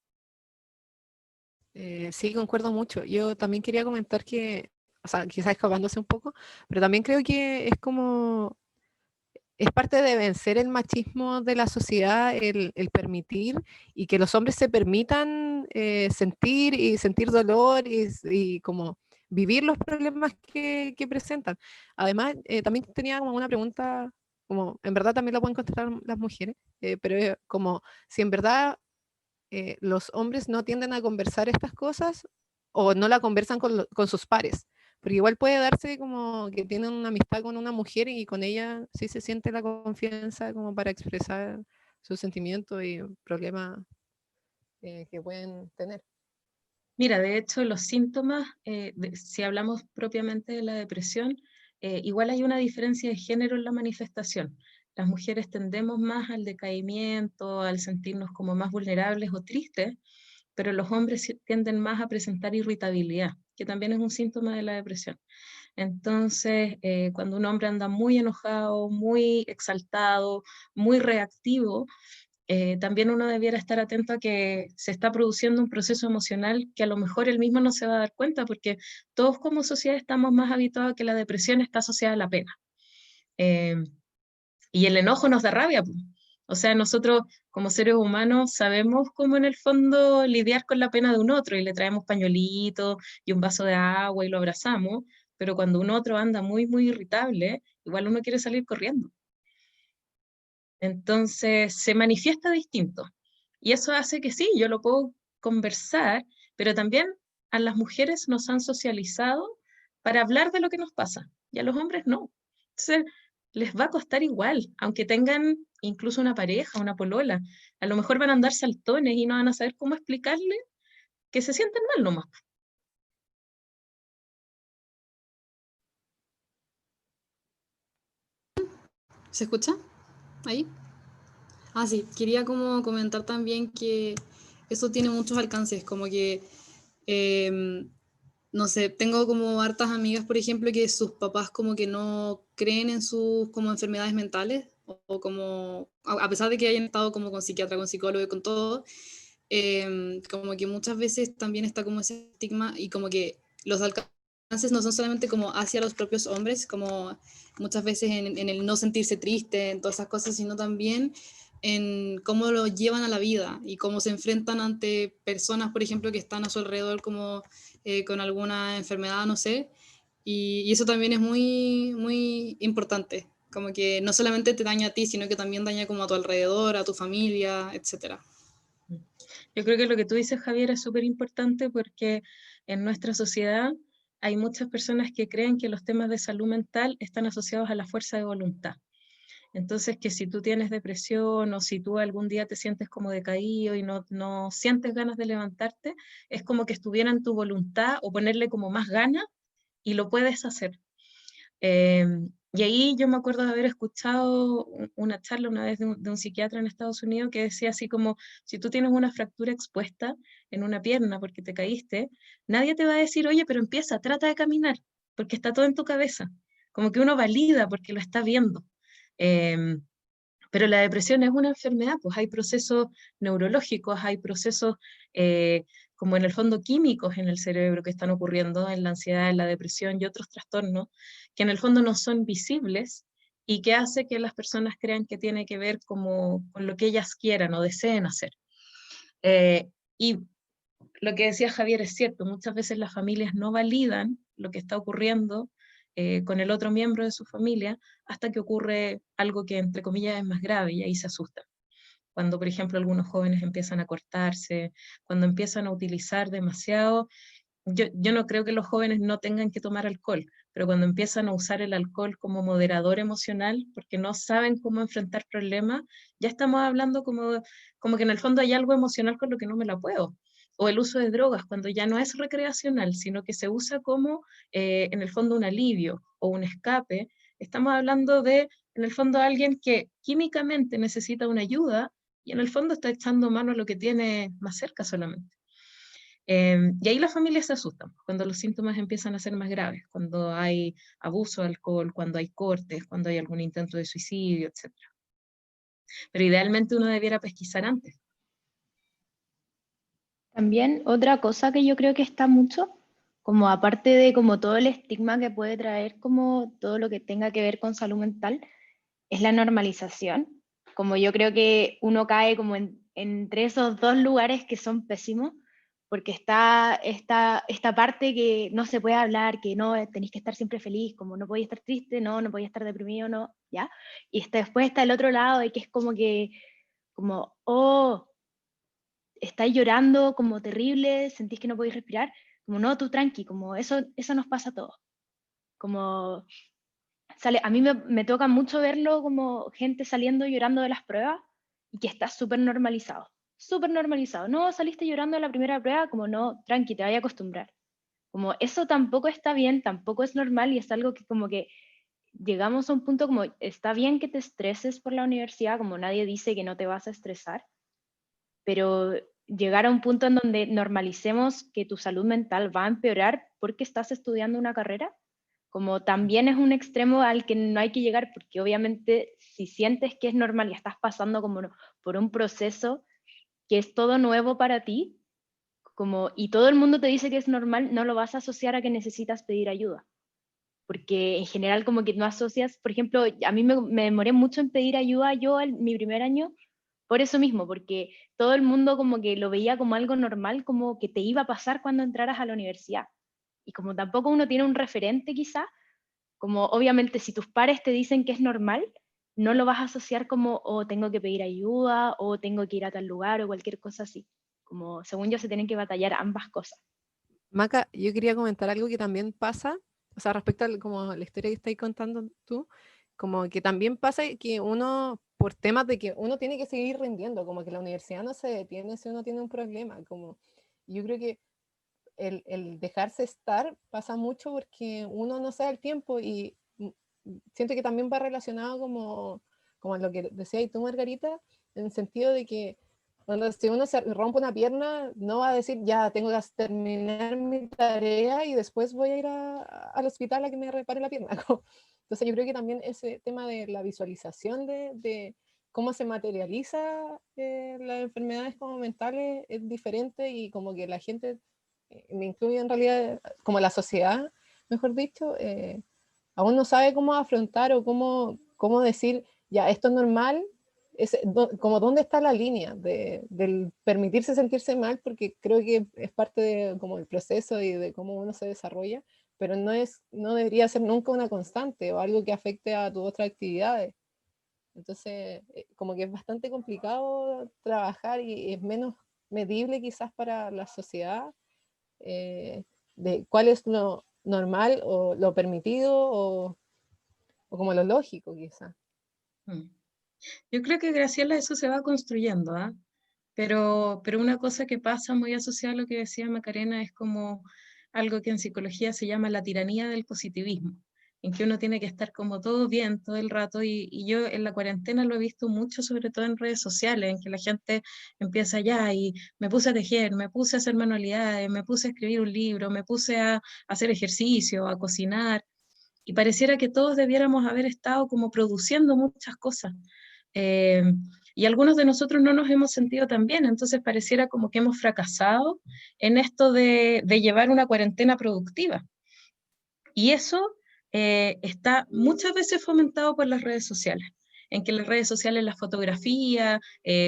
Sí, concuerdo mucho. Yo también quería comentar que, o sea, quizás escapándose un poco, pero también creo que es como, es parte de vencer el machismo de la sociedad, el permitir y que los hombres se permitan sentir y sentir dolor y como vivir los problemas que presentan. Además, también tenía como una pregunta, como en verdad también la pueden contestar las mujeres, pero como si en verdad los hombres no tienden a conversar estas cosas o no la conversan con sus pares. Porque igual puede darse como que tienen una amistad con una mujer y con ella sí se siente la confianza como para expresar sus sentimientos y problemas que pueden tener. Mira, de hecho, los síntomas, si hablamos propiamente de la depresión, igual hay una diferencia de género en la manifestación. Las mujeres tendemos más al decaimiento, al sentirnos como más vulnerables o tristes, pero los hombres tienden más a presentar irritabilidad, que también es un síntoma de la depresión. Entonces, cuando un hombre anda muy enojado, muy exaltado, muy reactivo, también uno debiera estar atento a que se está produciendo un proceso emocional que a lo mejor él mismo no se va a dar cuenta, porque todos como sociedad estamos más habituados a que la depresión está asociada a la pena. Eh, y el enojo nos da rabia. O sea, nosotros como seres humanos sabemos cómo en el fondo lidiar con la pena de un otro y le traemos pañuelitos y un vaso de agua y lo abrazamos, pero cuando un otro anda muy, muy irritable, igual uno quiere salir corriendo. Entonces se manifiesta distinto. Y eso hace que sí, yo lo puedo conversar, pero también a las mujeres nos han socializado para hablar de lo que nos pasa, y a los hombres no. Entonces les va a costar igual, aunque tengan incluso una pareja, una polola. A lo mejor van a andar saltones y no van a saber cómo explicarle que se sienten mal nomás. ¿Se escucha? ¿Ahí? Ah, sí, quería como comentar también que eso tiene muchos alcances, como que, no sé, tengo como hartas amigas, por ejemplo, que sus papás como que no creen en sus como enfermedades mentales o como, a pesar de que hayan estado como con psiquiatra, con psicólogo y con todo, como que muchas veces también está como ese estigma y como que los alcances no son solamente como hacia los propios hombres, como muchas veces en el no sentirse triste, en todas esas cosas, sino también en cómo lo llevan a la vida y cómo se enfrentan ante personas, por ejemplo, que están a su alrededor como con alguna enfermedad, no sé, y eso también es muy, muy importante, como que no solamente te daña a ti, sino que también daña como a tu alrededor, a tu familia, etcétera. Yo creo que lo que tú dices, Javier, es súper importante porque en nuestra sociedad hay muchas personas que creen que los temas de salud mental están asociados a la fuerza de voluntad. Entonces, que si tú tienes depresión o si tú algún día te sientes como decaído y no sientes ganas de levantarte, es como que estuviera en tu voluntad o ponerle como más ganas y lo puedes hacer. Y ahí yo me acuerdo de haber escuchado una charla una vez de un psiquiatra en Estados Unidos que decía así como, si tú tienes una fractura expuesta en una pierna porque te caíste, nadie te va a decir, oye, pero empieza, trata de caminar, porque está todo en tu cabeza. Como que uno valida porque lo está viendo. Pero la depresión es una enfermedad, pues hay procesos neurológicos, hay procesos como en el fondo químicos en el cerebro que están ocurriendo en la ansiedad, en la depresión y otros trastornos, que en el fondo no son visibles y que hace que las personas crean que tiene que ver como, con lo que ellas quieran o deseen hacer. Y lo que decía Javier es cierto, muchas veces las familias no validan lo que está ocurriendo con el otro miembro de su familia hasta que ocurre algo que entre comillas es más grave y ahí se asustan. Cuando, por ejemplo, algunos jóvenes empiezan a cortarse, cuando empiezan a utilizar demasiado, yo no creo que los jóvenes no tengan que tomar alcohol, pero cuando empiezan a usar el alcohol como moderador emocional, porque no saben cómo enfrentar problemas, ya estamos hablando como que en el fondo hay algo emocional con lo que no me la puedo. O el uso de drogas, cuando ya no es recreacional, sino que se usa como, en el fondo, un alivio o un escape. Estamos hablando de, en el fondo, alguien que químicamente necesita una ayuda y en el fondo está echando mano a lo que tiene más cerca solamente. Y ahí las familias se asustan, cuando los síntomas empiezan a ser más graves, cuando hay abuso de alcohol, cuando hay cortes, cuando hay algún intento de suicidio, etc. Pero idealmente uno debiera pesquisar antes. También otra cosa que yo creo que está mucho, como aparte de como todo el estigma que puede traer como todo lo que tenga que ver con salud mental, es la normalización. Como yo creo que uno cae como entre esos dos lugares que son pésimos, porque está esta parte que no se puede hablar, que no tenéis que estar siempre feliz, como no podéis estar triste, no podéis estar deprimido, no, ¿ya? Y después está el otro lado, de que es como que, como, oh, estáis llorando como terrible, sentís que no podéis respirar, como no, tú tranqui, como eso nos pasa a todos. Como sale, a mí me toca mucho verlo como gente saliendo llorando de las pruebas y que está súper normalizado. Súper normalizado. No, saliste llorando de la primera prueba, como no, tranqui, te vaya a acostumbrar. Como eso tampoco está bien, tampoco es normal y es algo que como que llegamos a un punto como, está bien que te estreses por la universidad, como nadie dice que no te vas a estresar, pero llegar a un punto en donde normalicemos que tu salud mental va a empeorar porque estás estudiando una carrera, como también es un extremo al que no hay que llegar, porque obviamente si sientes que es normal y estás pasando como por un proceso que es todo nuevo para ti, como, y todo el mundo te dice que es normal, no lo vas a asociar a que necesitas pedir ayuda. Porque en general como que no asocias, por ejemplo, a mí me demoré mucho en pedir ayuda yo en mi primer año, por eso mismo, porque todo el mundo como que lo veía como algo normal, como que te iba a pasar cuando entraras a la universidad. Y como tampoco uno tiene un referente quizá, como obviamente si tus pares te dicen que es normal, no lo vas a asociar como, o tengo que pedir ayuda, o tengo que ir a tal lugar, o cualquier cosa así. Como según yo se tienen que batallar ambas cosas. Maca, yo quería comentar algo que también pasa, o sea, respecto a como la historia que estáis contando tú, como que también pasa que uno, por temas de que uno tiene que seguir rindiendo, como que la universidad no se detiene si uno tiene un problema, como yo creo que el dejarse estar pasa mucho porque uno no sabe el tiempo y siento que también va relacionado como lo que decías tú, Margarita, en el sentido de que Cuando si uno se rompe una pierna, no va a decir, ya, tengo que terminar mi tarea y después voy a ir al hospital a que me repare la pierna. Entonces yo creo que también ese tema de la visualización de cómo se materializa las enfermedades como mentales es diferente, y como que la gente, me incluye en realidad, como la sociedad, mejor dicho, aún no sabe cómo afrontar o cómo decir, ya, esto es normal, como dónde está la línea del permitirse sentirse mal, porque creo que es parte de como el proceso y de cómo uno se desarrolla, pero no debería ser nunca una constante o algo que afecte a tus otras actividades. Entonces, como que es bastante complicado trabajar y es menos medible quizás para la sociedad, de cuál es lo normal o lo permitido o como lo lógico quizás. Yo creo que Graciela eso se va construyendo, ¿ah? Pero una cosa que pasa muy asociada a lo que decía Macarena es como algo que en psicología se llama la tiranía del positivismo, en que uno tiene que estar como todo bien todo el rato, y yo en la cuarentena lo he visto mucho, sobre todo en redes sociales, en que la gente empieza ya y me puse a tejer, me puse a hacer manualidades, me puse a escribir un libro, me puse a hacer ejercicio, a cocinar, y pareciera que todos debiéramos haber estado como produciendo muchas cosas. Y algunos de nosotros no nos hemos sentido tan bien, entonces pareciera como que hemos fracasado en esto de llevar una cuarentena productiva. Y eso está muchas veces fomentado por las redes sociales, en que las redes sociales, la fotografía,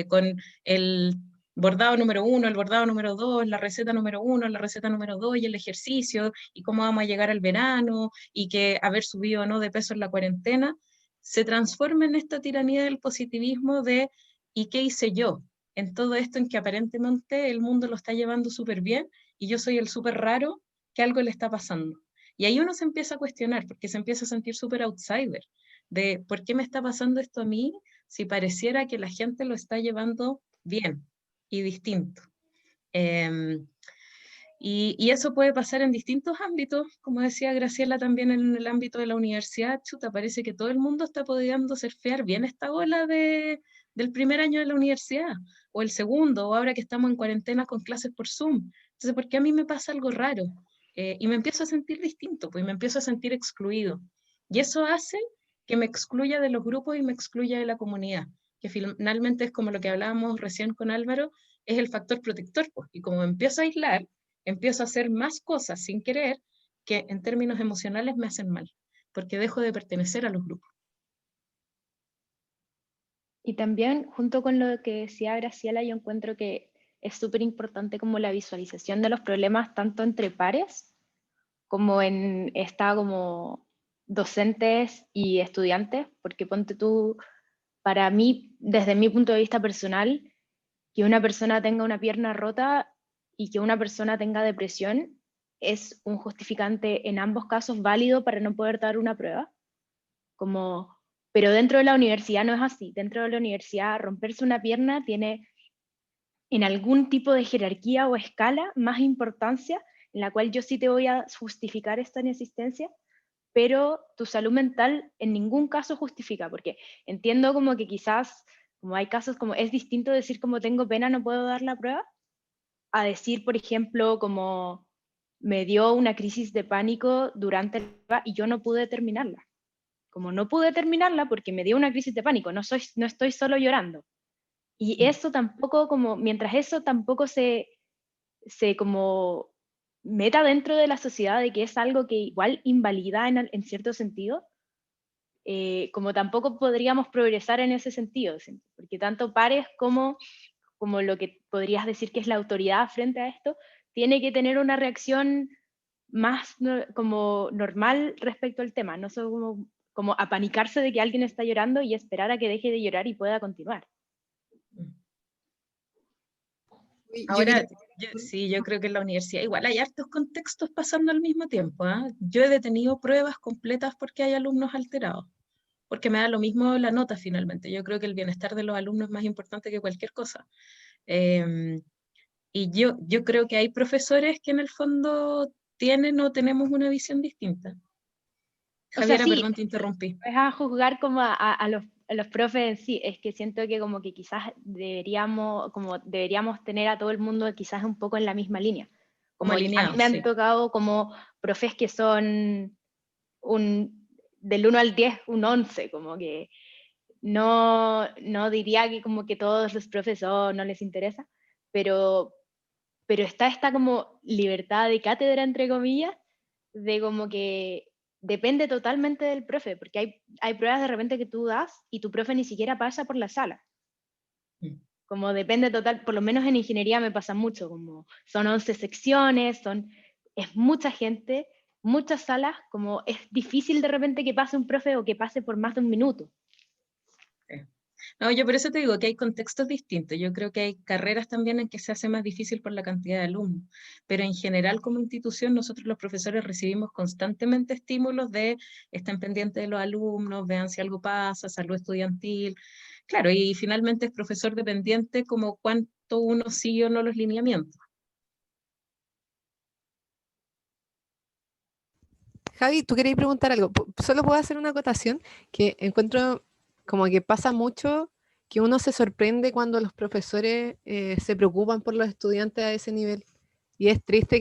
con el bordado número 1, el bordado número 2, la receta número 1, la receta número 2 y el ejercicio, y cómo vamos a llegar al verano, y que haber subido o no de peso en la cuarentena, se transforma en esta tiranía del positivismo de ¿y qué hice yo? En todo esto en que aparentemente el mundo lo está llevando súper bien y yo soy el súper raro que algo le está pasando. Y ahí uno se empieza a cuestionar, porque se empieza a sentir súper outsider, de por qué me está pasando esto a mí si pareciera que la gente lo está llevando bien y distinto. Y eso puede pasar en distintos ámbitos, como decía Graciela, también en el ámbito de la universidad. Chuta, parece que todo el mundo está pudiendo surfear bien esta ola del primer año de la universidad, o el segundo, o ahora que estamos en cuarentena con clases por Zoom. Entonces, ¿por qué a mí me pasa algo raro? Y me empiezo a sentir distinto, pues me empiezo a sentir excluido. Y eso hace que me excluya de los grupos y me excluya de la comunidad, que finalmente es como lo que hablábamos recién con Álvaro, es el factor protector, pues. Y como me empiezo a aislar, empiezo a hacer más cosas sin querer que en términos emocionales me hacen mal, porque dejo de pertenecer a los grupos. Y también, junto con lo que decía Graciela, yo encuentro que es súper importante como la visualización de los problemas, tanto entre pares, como en esta como docentes y estudiantes, porque ponte tú, para mí, desde mi punto de vista personal, que una persona tenga una pierna rota y que una persona tenga depresión es un justificante en ambos casos válido para no poder dar una prueba. Pero dentro de la universidad no es así. Dentro de la universidad, romperse una pierna tiene en algún tipo de jerarquía o escala más importancia, en la cual yo sí te voy a justificar esta inexistencia, pero tu salud mental en ningún caso justifica, porque entiendo como que quizás, como hay casos como es distinto decir como tengo pena, no puedo dar la prueba, a decir, por ejemplo, como me dio una crisis de pánico durante la prueba y yo no pude terminarla. Como no pude terminarla porque me dio una crisis de pánico, no estoy solo llorando. Y eso tampoco, como mientras eso tampoco se como meta dentro de la sociedad de que es algo que igual invalida en cierto sentido, como tampoco podríamos progresar en ese sentido, porque tanto pares como lo que podrías decir que es la autoridad frente a esto, tiene que tener una reacción más como normal respecto al tema, no solo como apanicarse de que alguien está llorando y esperar a que deje de llorar y pueda continuar. Ahora, yo creo que en la universidad igual hay hartos contextos pasando al mismo tiempo, ¿eh? Yo he detenido pruebas completas porque hay alumnos alterados, porque me da lo mismo la nota finalmente. Yo creo que el bienestar de los alumnos es más importante que cualquier cosa. Y yo creo que hay profesores que en el fondo tienen o tenemos una visión distinta. Javiera, O sea, sí, perdón, te interrumpí. es a juzgar como a los los profes en sí, es que siento que como que quizás deberíamos tener a todo el mundo quizás un poco en la misma línea. Como A mí alineados, me han sí. tocado como profes que son del 1 al 10, un 11, como que no diría que como que todos los profes no les interesa, pero está esta como libertad de cátedra, entre comillas, de como que depende totalmente del profe, porque hay pruebas de repente que tú das y tu profe ni siquiera pasa por la sala. Mm. Como depende total, por lo menos en ingeniería me pasa mucho, como son 11 secciones, es mucha gente, muchas salas, como es difícil de repente que pase un profe o que pase por más de un minuto. No, yo por eso te digo que hay contextos distintos. Yo creo que hay carreras también en que se hace más difícil por la cantidad de alumnos, pero en general como institución nosotros los profesores recibimos constantemente estímulos de estén pendientes de los alumnos, vean si algo pasa, salud estudiantil. Claro, y finalmente es profesor dependiente como cuánto uno sigue o no los lineamientos. Javi, tú querías preguntar algo. Solo puedo hacer una acotación que encuentro como que pasa mucho que uno se sorprende cuando los profesores se preocupan por los estudiantes a ese nivel. Y es triste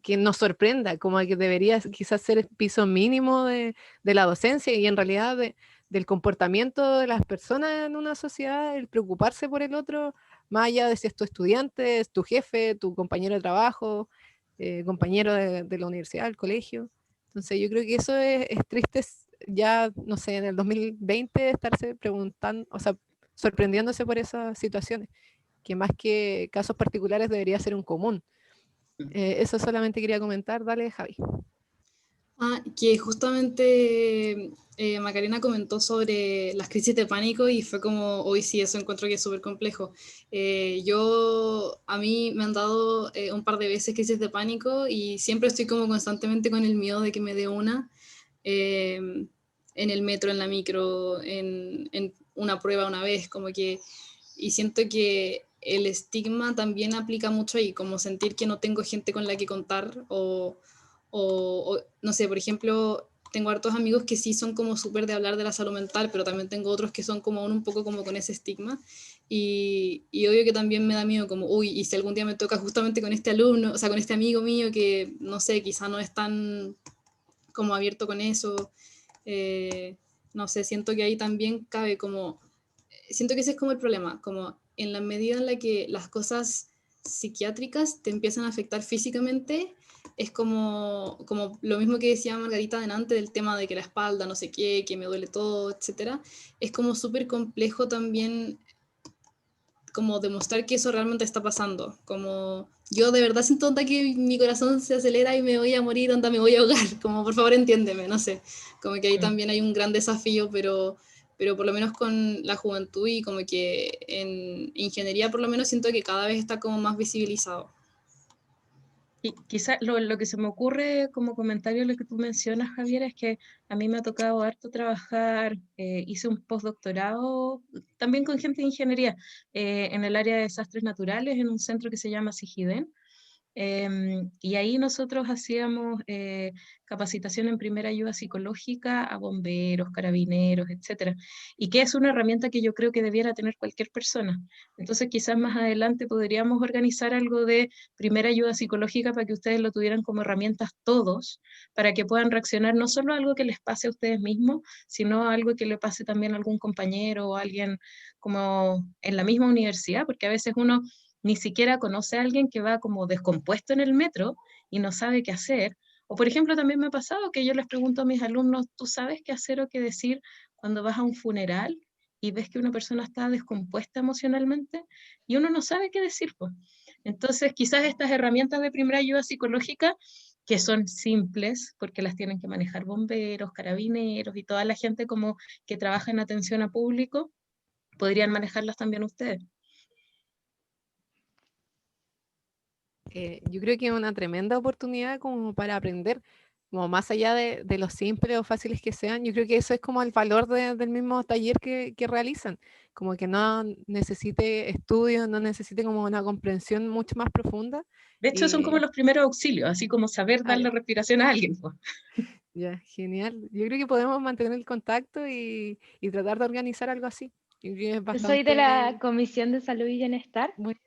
que nos sorprenda, como que debería quizás ser el piso mínimo de la docencia y en realidad del comportamiento de las personas en una sociedad, el preocuparse por el otro, más allá de si es tu estudiante, es tu jefe, tu compañero de trabajo, compañero de la universidad, del colegio. Entonces yo creo que eso es triste ya, no sé, en el 2020 estarse preguntando, o sea, sorprendiéndose por esas situaciones, que más que casos particulares debería ser un común. Eso solamente quería comentar. Dale, Javi. Que justamente Macarena comentó sobre las crisis de pánico y fue como, hoy sí, eso encuentro que es súper complejo. A mí me han dado un par de veces crisis de pánico y siempre estoy como constantemente con el miedo de que me dé una en el metro, en la micro, en una prueba una vez, como que, y siento que el estigma también aplica mucho ahí, como sentir que no tengo gente con la que contar o no sé, por ejemplo, tengo hartos amigos que sí son como súper de hablar de la salud mental, pero también tengo otros que son como un poco como con ese estigma. Y obvio que también me da miedo como, uy, y si algún día me toca justamente con este alumno, o sea, con este amigo mío que, no sé, quizá no es tan como abierto con eso. No sé, siento que ahí también cabe como, siento que ese es como el problema, como en la medida en la que las cosas psiquiátricas te empiezan a afectar físicamente, es como lo mismo que decía Margarita delante del tema de que la espalda, no sé qué, que me duele todo, etcétera. Es como súper complejo también como demostrar que eso realmente está pasando. Como yo de verdad siento onda que mi corazón se acelera y me voy a morir, onda me voy a ahogar. Como por favor entiéndeme, no sé. Como que ahí también hay un gran desafío, pero por lo menos con la juventud y como que en ingeniería por lo menos siento que cada vez está como más visibilizado. Y quizá lo que se me ocurre como comentario a lo que tú mencionas, Javier, es que a mí me ha tocado harto trabajar, hice un postdoctorado también con gente de ingeniería en el área de desastres naturales en un centro que se llama Sigiden. Y ahí nosotros hacíamos capacitación en primera ayuda psicológica a bomberos, carabineros, etcétera, y que es una herramienta que yo creo que debiera tener cualquier persona. Entonces quizás más adelante podríamos organizar algo de primera ayuda psicológica para que ustedes lo tuvieran como herramientas todos, para que puedan reaccionar no solo a algo que les pase a ustedes mismos, sino a algo que le pase también a algún compañero o a alguien como en la misma universidad, porque a veces uno ni siquiera conoce a alguien que va como descompuesto en el metro y no sabe qué hacer. O por ejemplo, también me ha pasado que yo les pregunto a mis alumnos, ¿tú sabes qué hacer o qué decir cuando vas a un funeral y ves que una persona está descompuesta emocionalmente y uno no sabe qué decir, pues? Entonces, quizás estas herramientas de primera ayuda psicológica, que son simples, porque las tienen que manejar bomberos, carabineros y toda la gente como que trabaja en atención a público, podrían manejarlas también ustedes. Yo creo que es una tremenda oportunidad como para aprender, como más allá de lo simples o fáciles que sean. Yo creo que eso es como el valor del mismo taller que realizan, como que no necesite estudio, no necesite como una comprensión mucho más profunda. De hecho, son como los primeros auxilios, así como saber darle respiración a alguien, pues. Ya, genial. Yo creo que podemos mantener el contacto y tratar de organizar algo así. Yo creo que es Yo soy de la bastante... Comisión de Salud y Bienestar. Muy...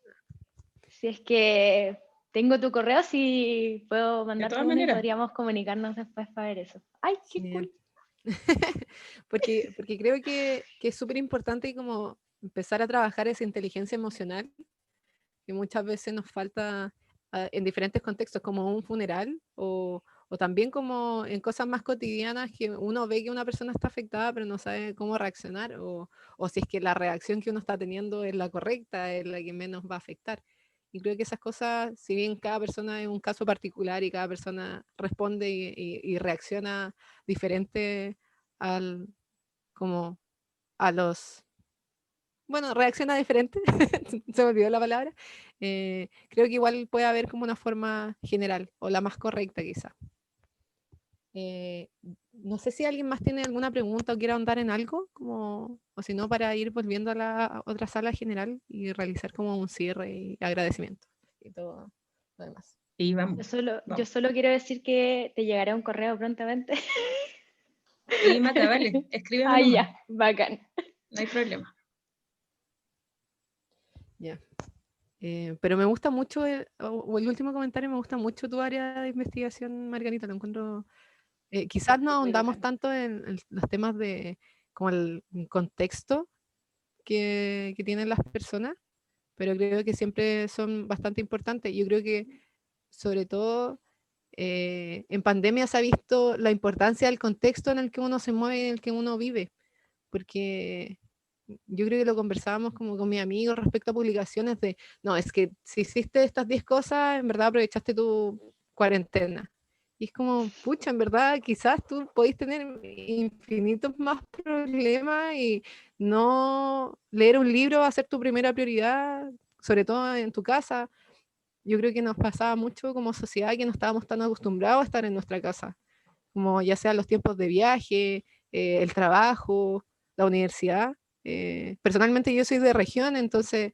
Si es que tengo tu correo, si puedo De mandarte todas uno y maneras, podríamos comunicarnos después para ver eso. ¡Ay, qué Genial. cool! Porque creo que es súper importante como empezar a trabajar esa inteligencia emocional que muchas veces nos falta en diferentes contextos, como un funeral o también como en cosas más cotidianas que uno ve que una persona está afectada pero no sabe cómo reaccionar o si es que la reacción que uno está teniendo es la correcta, es la que menos va a afectar. Y creo que esas cosas, si bien cada persona es un caso particular y cada persona responde y reacciona diferente al, como a los bueno, reacciona diferente, se me olvidó la palabra. Creo que igual puede haber como una forma general o la más correcta quizá. Eh, no sé si alguien más tiene alguna pregunta o quiere ahondar en algo, como, o si no, para ir volviendo a la otra sala general y realizar como un cierre y agradecimiento y todo lo demás. y Yo vamos, solo vamos. quiero decir que te llegará un correo prontamente. Y Mata, vale, escríbeme Ah, nomás, ya, bacán. no hay problema. Ya. Pero me gusta mucho, o el último comentario, me gusta mucho tu área de investigación, Margarita, lo encuentro. Quizás no Muy ahondamos bacán. tanto en los temas de como el contexto que tienen las personas, pero creo que siempre son bastante importantes. Yo creo que sobre todo en pandemia se ha visto la importancia del contexto en el que uno se mueve, en el que uno vive, porque yo creo que lo conversábamos como con mis amigos respecto a publicaciones de, no, es que si hiciste estas 10 cosas, en verdad aprovechaste tu cuarentena. Y es como, pucha, en verdad, quizás tú podés tener infinitos más problemas y no leer un libro va a ser tu primera prioridad, sobre todo en tu casa. Yo creo que nos pasaba mucho como sociedad que no estábamos tan acostumbrados a estar en nuestra casa, como ya sea los tiempos de viaje, el trabajo, la universidad. Personalmente yo soy de región, entonces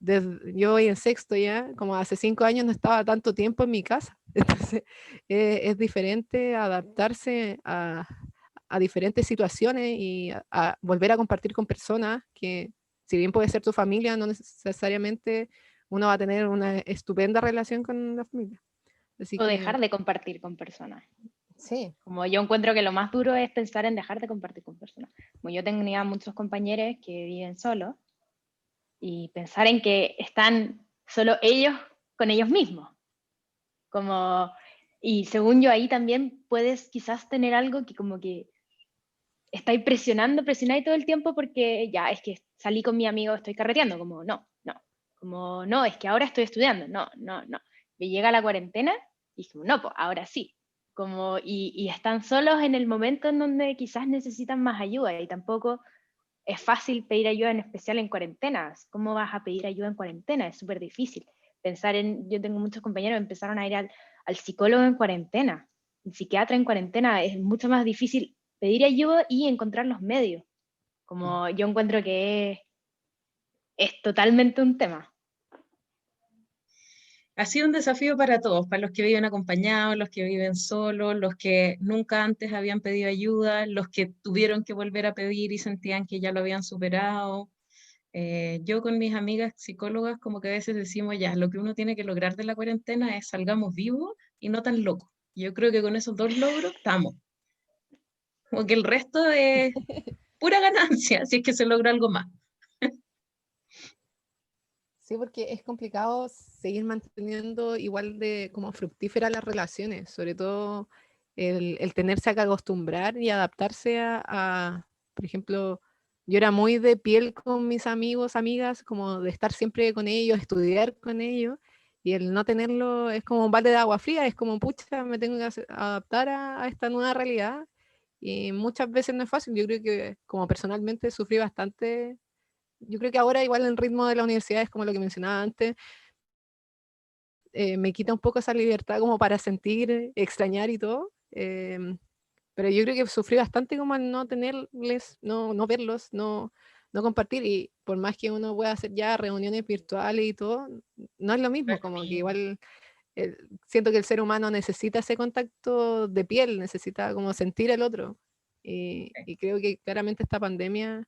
yo voy en sexto ya, como hace 5 años no estaba tanto tiempo en mi casa. Entonces es diferente adaptarse a diferentes situaciones y a volver a compartir con personas que, si bien puede ser tu familia, no necesariamente uno va a tener una estupenda relación con la familia. Así O que dejar de compartir con personas. sí, Como yo encuentro que lo más duro es pensar en dejar de compartir con personas. Como yo tenía muchos compañeros que viven solos y pensar en que están solo ellos con ellos mismos. Como, y según yo ahí también puedes quizás tener algo que como que estáis presionáis todo el tiempo porque ya es que salí con mi amigo, estoy carreteando, como no, no, como no, es que ahora estoy estudiando, no, no, no. Me llega la cuarentena y como no, pues ahora sí. Como, y están solos en el momento en donde quizás necesitan más ayuda y tampoco es fácil pedir ayuda, en especial en cuarentenas. ¿Cómo vas a pedir ayuda en cuarentena? Es súper difícil. Pensar en, yo tengo muchos compañeros que empezaron a ir al psicólogo en cuarentena, el psiquiatra en cuarentena, es mucho más difícil pedir ayuda y encontrar los medios. Como yo encuentro que es totalmente un tema. Ha sido un desafío para todos, para los que viven acompañados, los que viven solos, los que nunca antes habían pedido ayuda, los que tuvieron que volver a pedir y sentían que ya lo habían superado. Yo con mis amigas psicólogas como que a veces decimos, ya, lo que uno tiene que lograr de la cuarentena es salgamos vivos y no tan locos. Yo creo que con esos dos logros estamos. Como que el resto es pura ganancia, si es que se logra algo más. sí, porque es complicado seguir manteniendo igual de como fructíferas las relaciones, sobre todo el tenerse que acostumbrar y adaptarse por ejemplo, yo era muy de piel con mis amigos, amigas, como de estar siempre con ellos, estudiar con ellos, y el no tenerlo es como un balde de agua fría, es como, pucha, me tengo que adaptar a esta nueva realidad, y muchas veces no es fácil, yo creo que como personalmente sufrí bastante. Yo creo que ahora igual el ritmo de la universidad es como lo que mencionaba antes, me quita un poco esa libertad como para sentir, extrañar y todo, pero yo creo que sufrí bastante como al no tenerles, no verlos, no compartir, y por más que uno pueda hacer ya reuniones virtuales y todo, no es lo No mismo, es lo como que mismo. igual siento que el ser humano necesita ese contacto de piel, necesita como sentir el otro. Y creo que claramente esta pandemia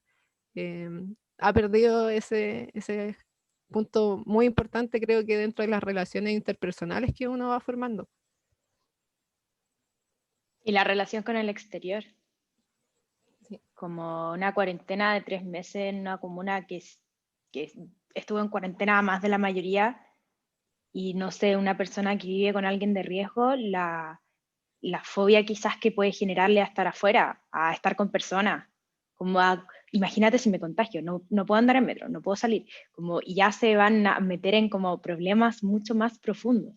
ha perdido ese punto muy importante, creo que dentro de las relaciones interpersonales que uno va formando. Y la relación con el exterior. Sí. Como una cuarentena de 3 meses en una comuna que estuvo en cuarentena más de la mayoría, y no sé, una persona que vive con alguien de riesgo, la fobia quizás que puede generarle a estar afuera, a estar con personas, como imagínate si me contagio, no puedo andar en metro, no puedo salir, como, y ya se van a meter en como problemas mucho más profundos,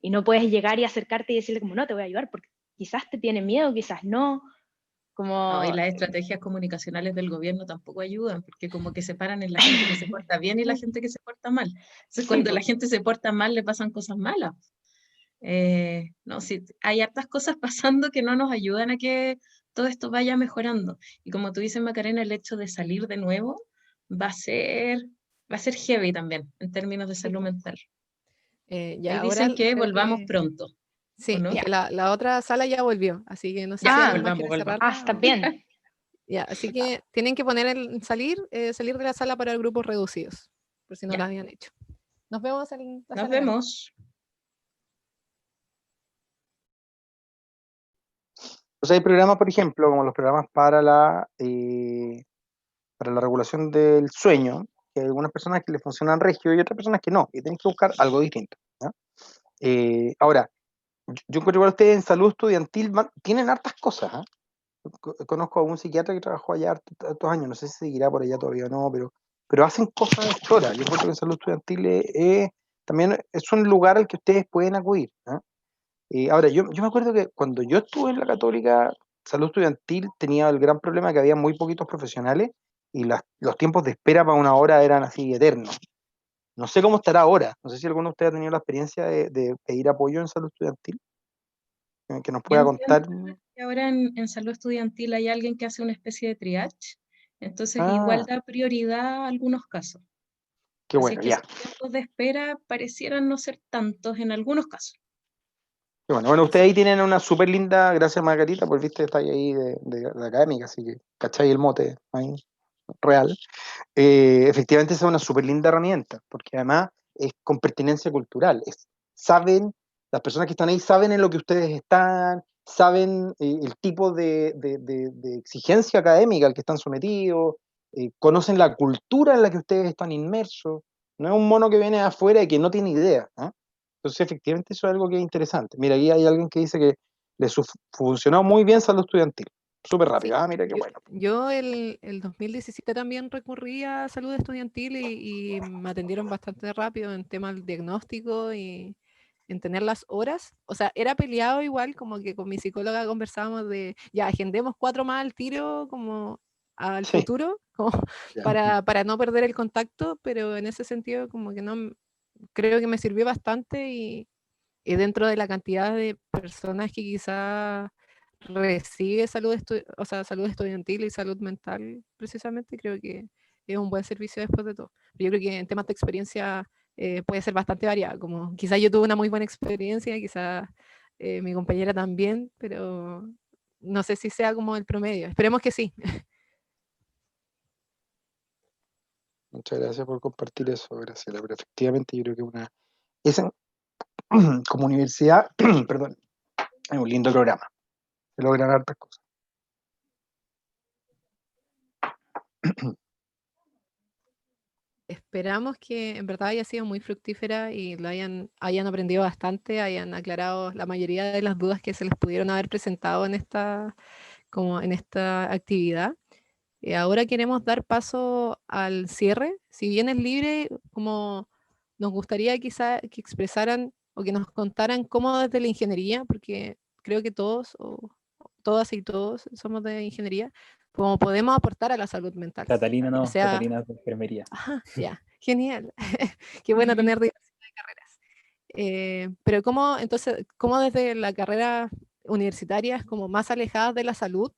y no puedes llegar y acercarte y decirle como, no, te voy a ayudar, porque quizás te tiene miedo, quizás no, como... No, y las estrategias comunicacionales del gobierno tampoco ayudan, porque como que separan en la gente que se porta bien y la gente que se porta mal. Entonces, cuando la gente se porta mal, le pasan cosas malas. No, sí, hay hartas cosas pasando que no nos ayudan a que todo esto vaya mejorando. Y como tú dices, Macarena, el hecho de salir de nuevo va a ser heavy también, en términos de salud mental. Y Y ahora dicen que creo volvamos que... pronto, ¿o Sí, no? que la otra sala ya volvió, así que no sé Ya, si alguien más volvamos, quiere volvamos. cerrarla. está bien. Ya, así que tienen que poner salir de la sala para grupos reducidos, por si no Ya. lo habían hecho. Nos vemos en la Nos sala grande. vemos. Entonces hay programas, por ejemplo, como los programas para la regulación del sueño, que hay algunas personas que le funcionan regio y otras personas que no, y tienen que buscar algo distinto, ¿ya? Ahora, yo encuentro igual ustedes en salud estudiantil tienen hartas cosas, ¿eh? Conozco a un psiquiatra que trabajó allá hartos años, no sé si seguirá por allá todavía o no, pero hacen cosas de extra. Yo encuentro que en salud estudiantil también es un lugar al que ustedes pueden acudir, ¿eh? Ahora, yo me acuerdo que cuando yo estuve en la Católica, salud estudiantil tenía el gran problema que había muy poquitos profesionales y los tiempos de espera para una hora eran así eternos. No sé cómo estará ahora, no sé si alguno de ustedes ha tenido la experiencia de pedir apoyo en salud estudiantil, que nos Yo pueda entiendo contar. que ahora en salud estudiantil hay alguien que hace una especie de triage, entonces igual Ah, da prioridad a algunos casos. qué Así bueno, que ya. esos tiempos de espera parecieran no ser tantos en algunos casos. Bueno, ustedes ahí tienen una súper linda, gracias Margarita, por viste, está ahí de académica, así que cachai el mote ahí, real. Efectivamente, esa es una súper linda herramienta, porque además es con pertinencia cultural. Saben, las personas que están ahí saben en lo que ustedes están, saben el tipo de exigencia académica al que están sometidos, conocen la cultura en la que ustedes están inmersos. No es un mono que viene de afuera y que no tiene idea, ¿eh? Entonces, efectivamente, eso es algo que es interesante. Mira, aquí hay alguien que dice que funcionó muy bien salud estudiantil. Súper rápido. Sí, Ah, mira qué bueno. yo el 2017 también recurrí a salud estudiantil y me atendieron bastante rápido en temas del diagnóstico y en tener las horas. O sea, era peleado igual, como que con mi psicóloga conversábamos de, ya, agendemos 4 más al tiro, como al Sí. futuro, como Ya. para no perder el contacto, pero en ese sentido como que no, creo que me sirvió bastante y dentro de la cantidad de personas que quizás recibe o sea, salud estudiantil y salud mental, precisamente, creo que es un buen servicio después de todo. Pero yo creo que en temas de experiencia puede ser bastante variada, como quizás yo tuve una muy buena experiencia, quizás mi compañera también, pero no sé si sea como el promedio. Esperemos que sí. Muchas gracias por compartir eso, Graciela. Pero efectivamente yo creo que esa, como universidad, perdón, es un lindo programa. Se logran hartas cosas. Esperamos que en verdad haya sido muy fructífera y lo hayan aprendido bastante, hayan aclarado la mayoría de las dudas que se les pudieron haber presentado como en esta actividad. Ahora queremos dar paso al cierre. Si bien es libre, como nos gustaría quizá que expresaran o que nos contaran cómo desde la ingeniería, porque creo que todos o todas y todos somos de ingeniería, cómo podemos aportar a la salud mental. Catalina Ya no, sea, Catalina de enfermería. ya, genial. Qué bueno tener diversidad de carreras. Pero cómo desde la carrera universitarias como más alejadas de la salud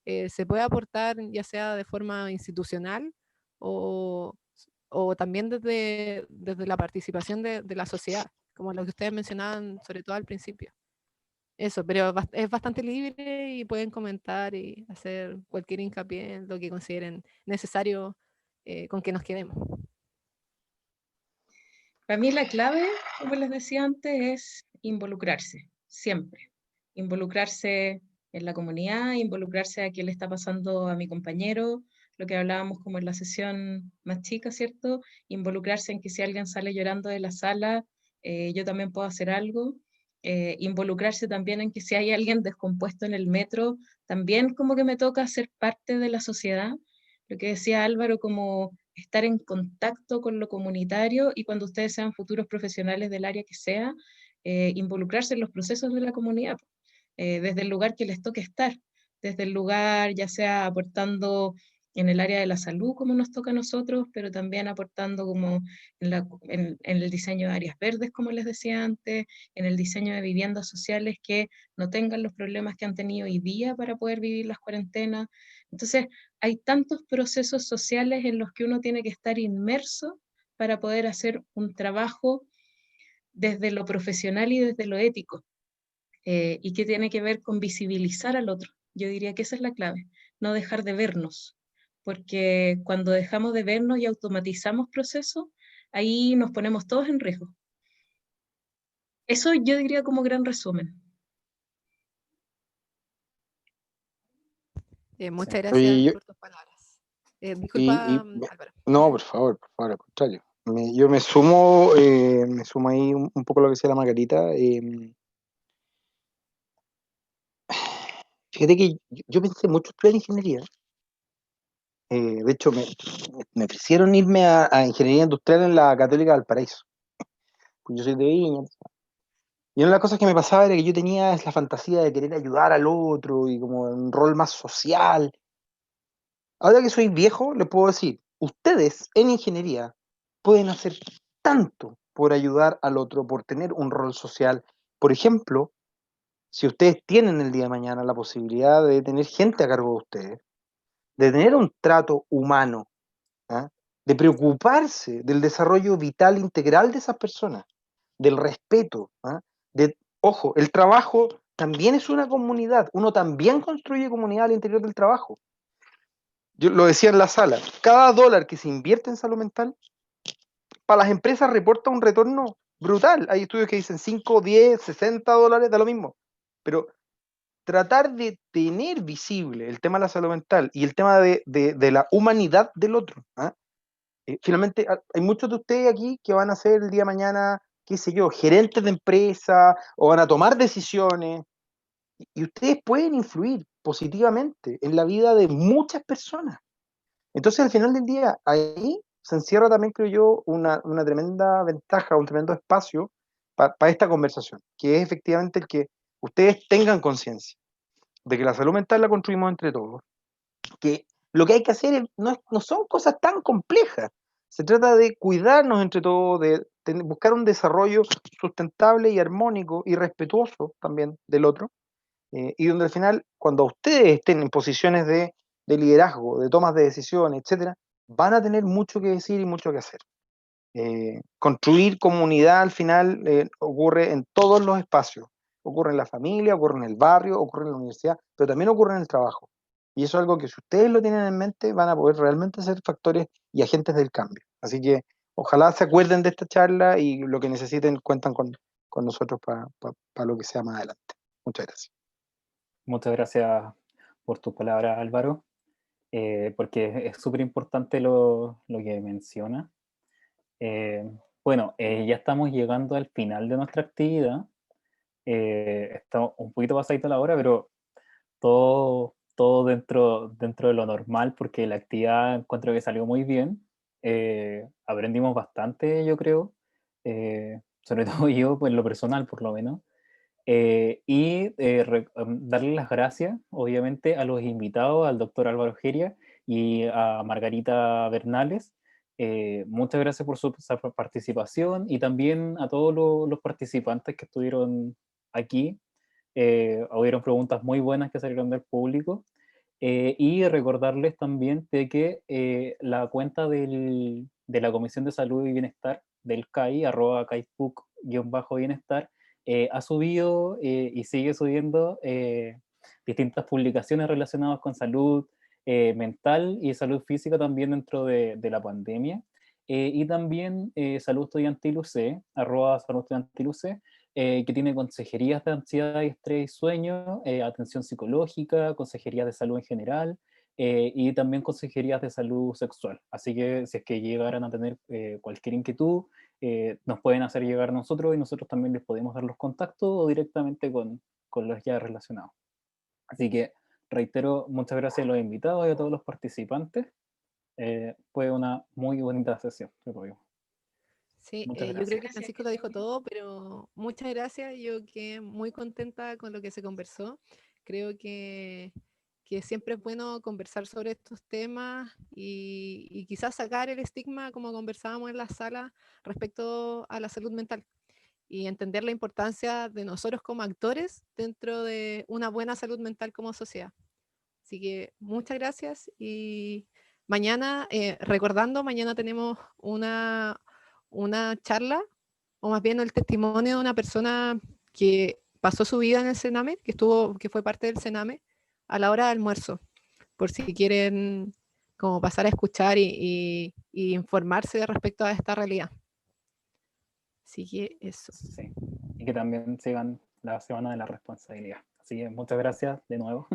se puede aportar ya sea de forma institucional o también desde la participación de la sociedad. como lo que ustedes mencionaban, sobre todo al principio. Eso, pero es bastante libre y pueden comentar y hacer cualquier hincapié en lo que consideren necesario con que nos quedemos. Para mí la clave, como les decía antes, es involucrarse, siempre. Involucrarse en la comunidad, involucrarse a qué le está pasando a mi compañero, lo que hablábamos como en la sesión más chica, ¿cierto? Involucrarse en que si alguien sale llorando de la sala, yo también puedo hacer algo. Involucrarse también en que si hay alguien descompuesto en el metro, también como que me toca ser parte de la sociedad. Lo que decía Álvaro, como estar en contacto con lo comunitario y cuando ustedes sean futuros profesionales del área que sea, involucrarse en los procesos de la comunidad, desde el lugar que les toque estar, desde el lugar ya sea aportando en el área de la salud como nos toca a nosotros, pero también aportando como en el diseño de áreas verdes, como les decía antes, en el diseño de viviendas sociales que no tengan los problemas que han tenido hoy día para poder vivir las cuarentenas. Entonces, hay tantos procesos sociales en los que uno tiene que estar inmerso para poder hacer un trabajo desde lo profesional y desde lo ético, y que tiene que ver con visibilizar al otro. Yo diría que esa es la clave, no dejar de vernos, porque cuando dejamos de vernos y automatizamos procesos, ahí nos ponemos todos en riesgo. Eso yo diría como gran resumen. Muchas Oye, gracias yo- por tus palabras. Disculpa, Álvaro. no, por favor, al contrario. Yo me sumo ahí un poco a lo que decía la Margarita. Fíjate que yo pensé mucho estudiar ingeniería. De hecho, me ofrecieron irme a ingeniería industrial en la Católica de Valparaíso. Pues yo soy de Viña. Y una de las cosas que me pasaba era que yo tenía la fantasía de querer ayudar al otro y como un rol más social. Ahora que soy viejo, les puedo decir, ustedes en ingeniería pueden hacer tanto por ayudar al otro, por tener un rol social. Por ejemplo, si ustedes tienen el día de mañana la posibilidad de tener gente a cargo de ustedes, de tener un trato humano, ¿ah? De preocuparse del desarrollo vital integral de esas personas, del respeto, ¿ah? Ojo, el trabajo también es una comunidad, uno también construye comunidad al interior del trabajo. Yo lo decía en la sala, cada dólar que se invierte en salud mental, para las empresas reporta un retorno brutal. Hay estudios que dicen 5, 10, 60 dólares, da lo mismo. Pero tratar de tener visible el tema de la salud mental y el tema de la humanidad del otro. ¿Ah? Finalmente, hay muchos de ustedes aquí que van a ser el día de mañana, qué sé yo, gerentes de empresa o van a tomar decisiones y ustedes pueden influir positivamente en la vida de muchas personas. Entonces, al final del día, ahí se encierra también, creo yo, una tremenda ventaja, un tremendo espacio para esta conversación, que es efectivamente el que ustedes tengan conciencia de que la salud mental la construimos entre todos, que lo que hay que hacer no son cosas tan complejas, se trata de cuidarnos entre todos, de buscar un desarrollo sustentable y armónico y respetuoso también del otro, y donde al final, cuando ustedes estén en posiciones de liderazgo, de tomas de decisiones, etcétera, van a tener mucho que decir y mucho que hacer. Construir comunidad al final ocurre en todos los espacios. Ocurre en la familia, ocurre en el barrio, ocurre en la universidad, pero también ocurre en el trabajo. Y eso es algo que si ustedes lo tienen en mente, van a poder realmente ser factores y agentes del cambio. Así que ojalá se acuerden de esta charla y lo que necesiten cuentan con nosotros para lo que sea más adelante. Muchas gracias. Muchas gracias por tus palabras, Álvaro, porque es súper importante lo que menciona. Bueno, ya estamos llegando al final de nuestra actividad. Está un poquito pasadito la hora, pero todo dentro de lo normal, porque la actividad encuentro que salió muy bien. Aprendimos bastante, yo creo, sobre todo yo, pues en lo personal, por lo menos. Darle las gracias, obviamente, a los invitados, al doctor Álvaro Geria y a Margarita Bernales. Muchas gracias por su participación y también a todos los participantes que estuvieron aquí. Hubieron preguntas muy buenas que salieron del público. Y recordarles también de que la cuenta de la Comisión de Salud y Bienestar del CAI, @CAIPUC Bienestar, ha subido y sigue subiendo distintas publicaciones relacionadas con salud mental y salud física también dentro de la pandemia. Y también Salud Estudiantil UC, @Salud Estudiantil UC, que tiene consejerías de ansiedad y estrés y sueño, atención psicológica, consejerías de salud en general, y también consejerías de salud sexual. Así que si es que llegaran a tener cualquier inquietud, nos pueden hacer llegar a nosotros y nosotros también les podemos dar los contactos o directamente con los ya relacionados. Así que reitero, muchas gracias a los invitados y a todos los participantes. Fue una muy bonita sesión, creo yo. Sí, Muchas yo creo que gracias. Francisco lo dijo todo, pero muchas gracias. Yo quedé muy contenta con lo que se conversó. Creo que siempre es bueno conversar sobre estos temas y quizás sacar el estigma, como conversábamos en la sala, respecto a la salud mental y entender la importancia de nosotros como actores dentro de una buena salud mental como sociedad. Así que muchas gracias y mañana, recordando, mañana tenemos una charla, o más bien el testimonio de una persona que pasó su vida en el Sename, que fue parte del Sename, a la hora de almuerzo, por si quieren como pasar a escuchar y informarse respecto a esta realidad. Así que eso. Sí, y que también sigan la semana de la responsabilidad. Así que muchas gracias de nuevo.